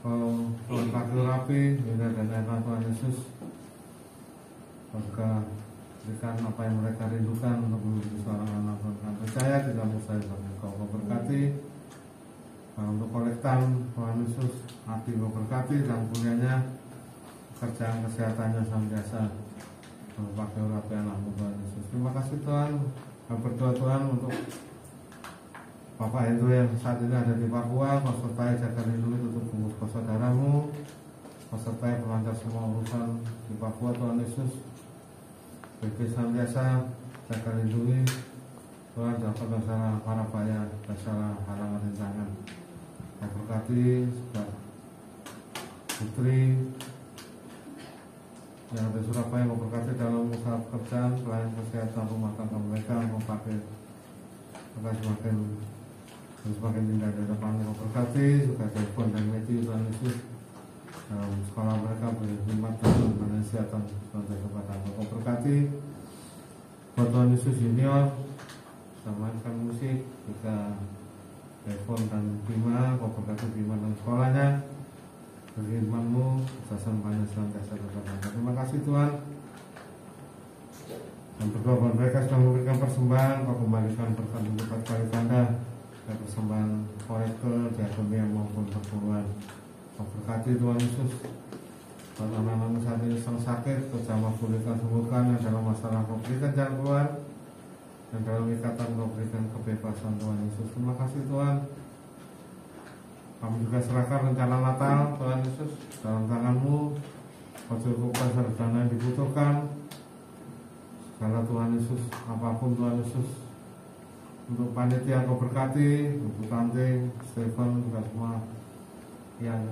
Kau Tuhan pakai Rapi Bina dan Erna Tuhan Yesus, juga berikan apa yang mereka rindukan untuk menjadi seorang anak Tuhan. Percaya tidak usah Kau berkati untuk kolektan Tuhan Yesus, hati Kau berkati dan kuliahnya, kerjaan kesehatannya senantiasa pakai Rapi anakmu Tuhan Yesus. Terima kasih Tuhan. Kami berdoa Tuhan untuk Bapak Hendro yang saat ini ada di Papua, Kau sertai jaga lindungi tutup bungkus saudaramu, Kau sertai pelancar semua urusan di Papua Tuhan Yesus. Bagi senantiasa jaga lindungi Tuhan, dapat masalah para bahaya, masalah halangan rintangan. Kau berkati juga putri yang ada Surabaya, Kau berkati dalam usaha pekerjaan, pelayanan kesehatan rumah tangga mereka, Kau pakai semakin indah di depan. Kau berkati juga telepon dan media Tuhan Yesus dalam sekolah mereka beri hikmat dan kesehatan sebagai kepada Kau berkati buat Tuhan Yesus Junior mainkan musik juga telepon dan Bima. Kau berkati Bima dan sekolahnya, beri hikmat-Mu kesasan banyak senantiasa kepada. Terima kasih Tuhan. Dan berdoa buat mereka sudah memberikan persembahan, Kau kembalikan berkat berlipat kali ganda dan persembahan kolektor, diakonia maupun perpuluhan. Kau berkati Tuhan Yesus buat anak-anak saat ini sedang sakit, Kau jamah pulihkan sembuhkan, yang dalam masalah Kau berikan jalan keluar, dan dalam ikatan Kau berikan kebebasan Tuhan Yesus. Terima kasih Tuhan. Kami juga serahkan rencana Natal Tuhan Yesus dalam tangan-Mu. Kau cukupkan dana yang dibutuhkan segala Tuhan Yesus, apapun Tuhan Yesus. Untuk panitia Kau berkati, untuk Tante, Stephen, juga semua yang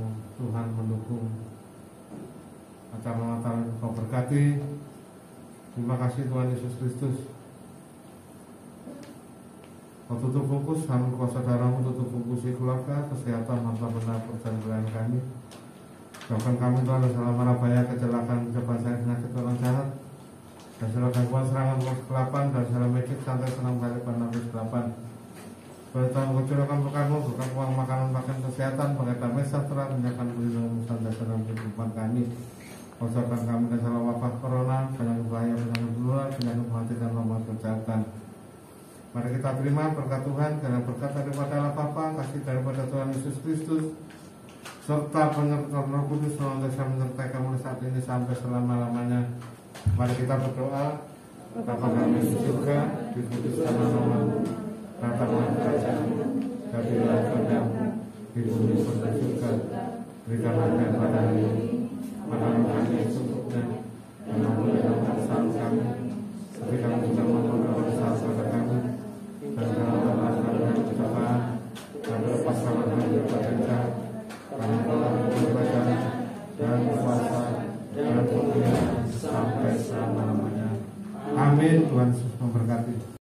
Tuhan mendukung acara Natal Kau berkati. Terima kasih Tuhan Yesus Kristus. Kau tutup fokus, namun Kau saudaramu tutup fokus keluarga, kesehatan, harta benda, perjalanan kami. Jauhkan kami Tuhan dari segala mara bahaya, kecelakaan, kecelakaan, penyakit, orang jahat, dan segala gangguan serangan kegelapan, dan segala medis, santai, senang balik, penapis, kegelapan. Supaya Tuhan kucurkan berkat-Mu, berkat uang, makanan, pakaian, kesehatan, pakai damai sejahtera, menyerahkan perlindungan santai, senang kehidupan kami. Kau jauhkan kami dari segala wabah corona, penyakit bahaya, penyakit menular, penyakit mati dan lemah kejahatan. Mari kita terima berkat Tuhan, karena berkat daripada Allah Bapa, kasih daripada Tuhan Yesus Kristus, serta penyertaan Roh Kudus senantiasa menyertai kamu saat ini sampai selama-lamanya. Mari kita berdoa. Bapa kami di surga, dikuduskanlah nama-Mu, datanglah kerajaan-Mu, jadilah kehendak-Mu di bumi seperti di surga. Berikanlah kami pada hari ini makanan kami yang secukupnya, dan ampunilah kesalahan kami, seperti kami juga mengampuni kesalahan kami, dan janganlah kami dalam kecelakaan, dan lepaskanlah kami daripada jahat. Karena Engkau kerajaan dan kuasa dan kemuliaan sampai selama-lamanya. Amin. Tuhan Yesus memberkati.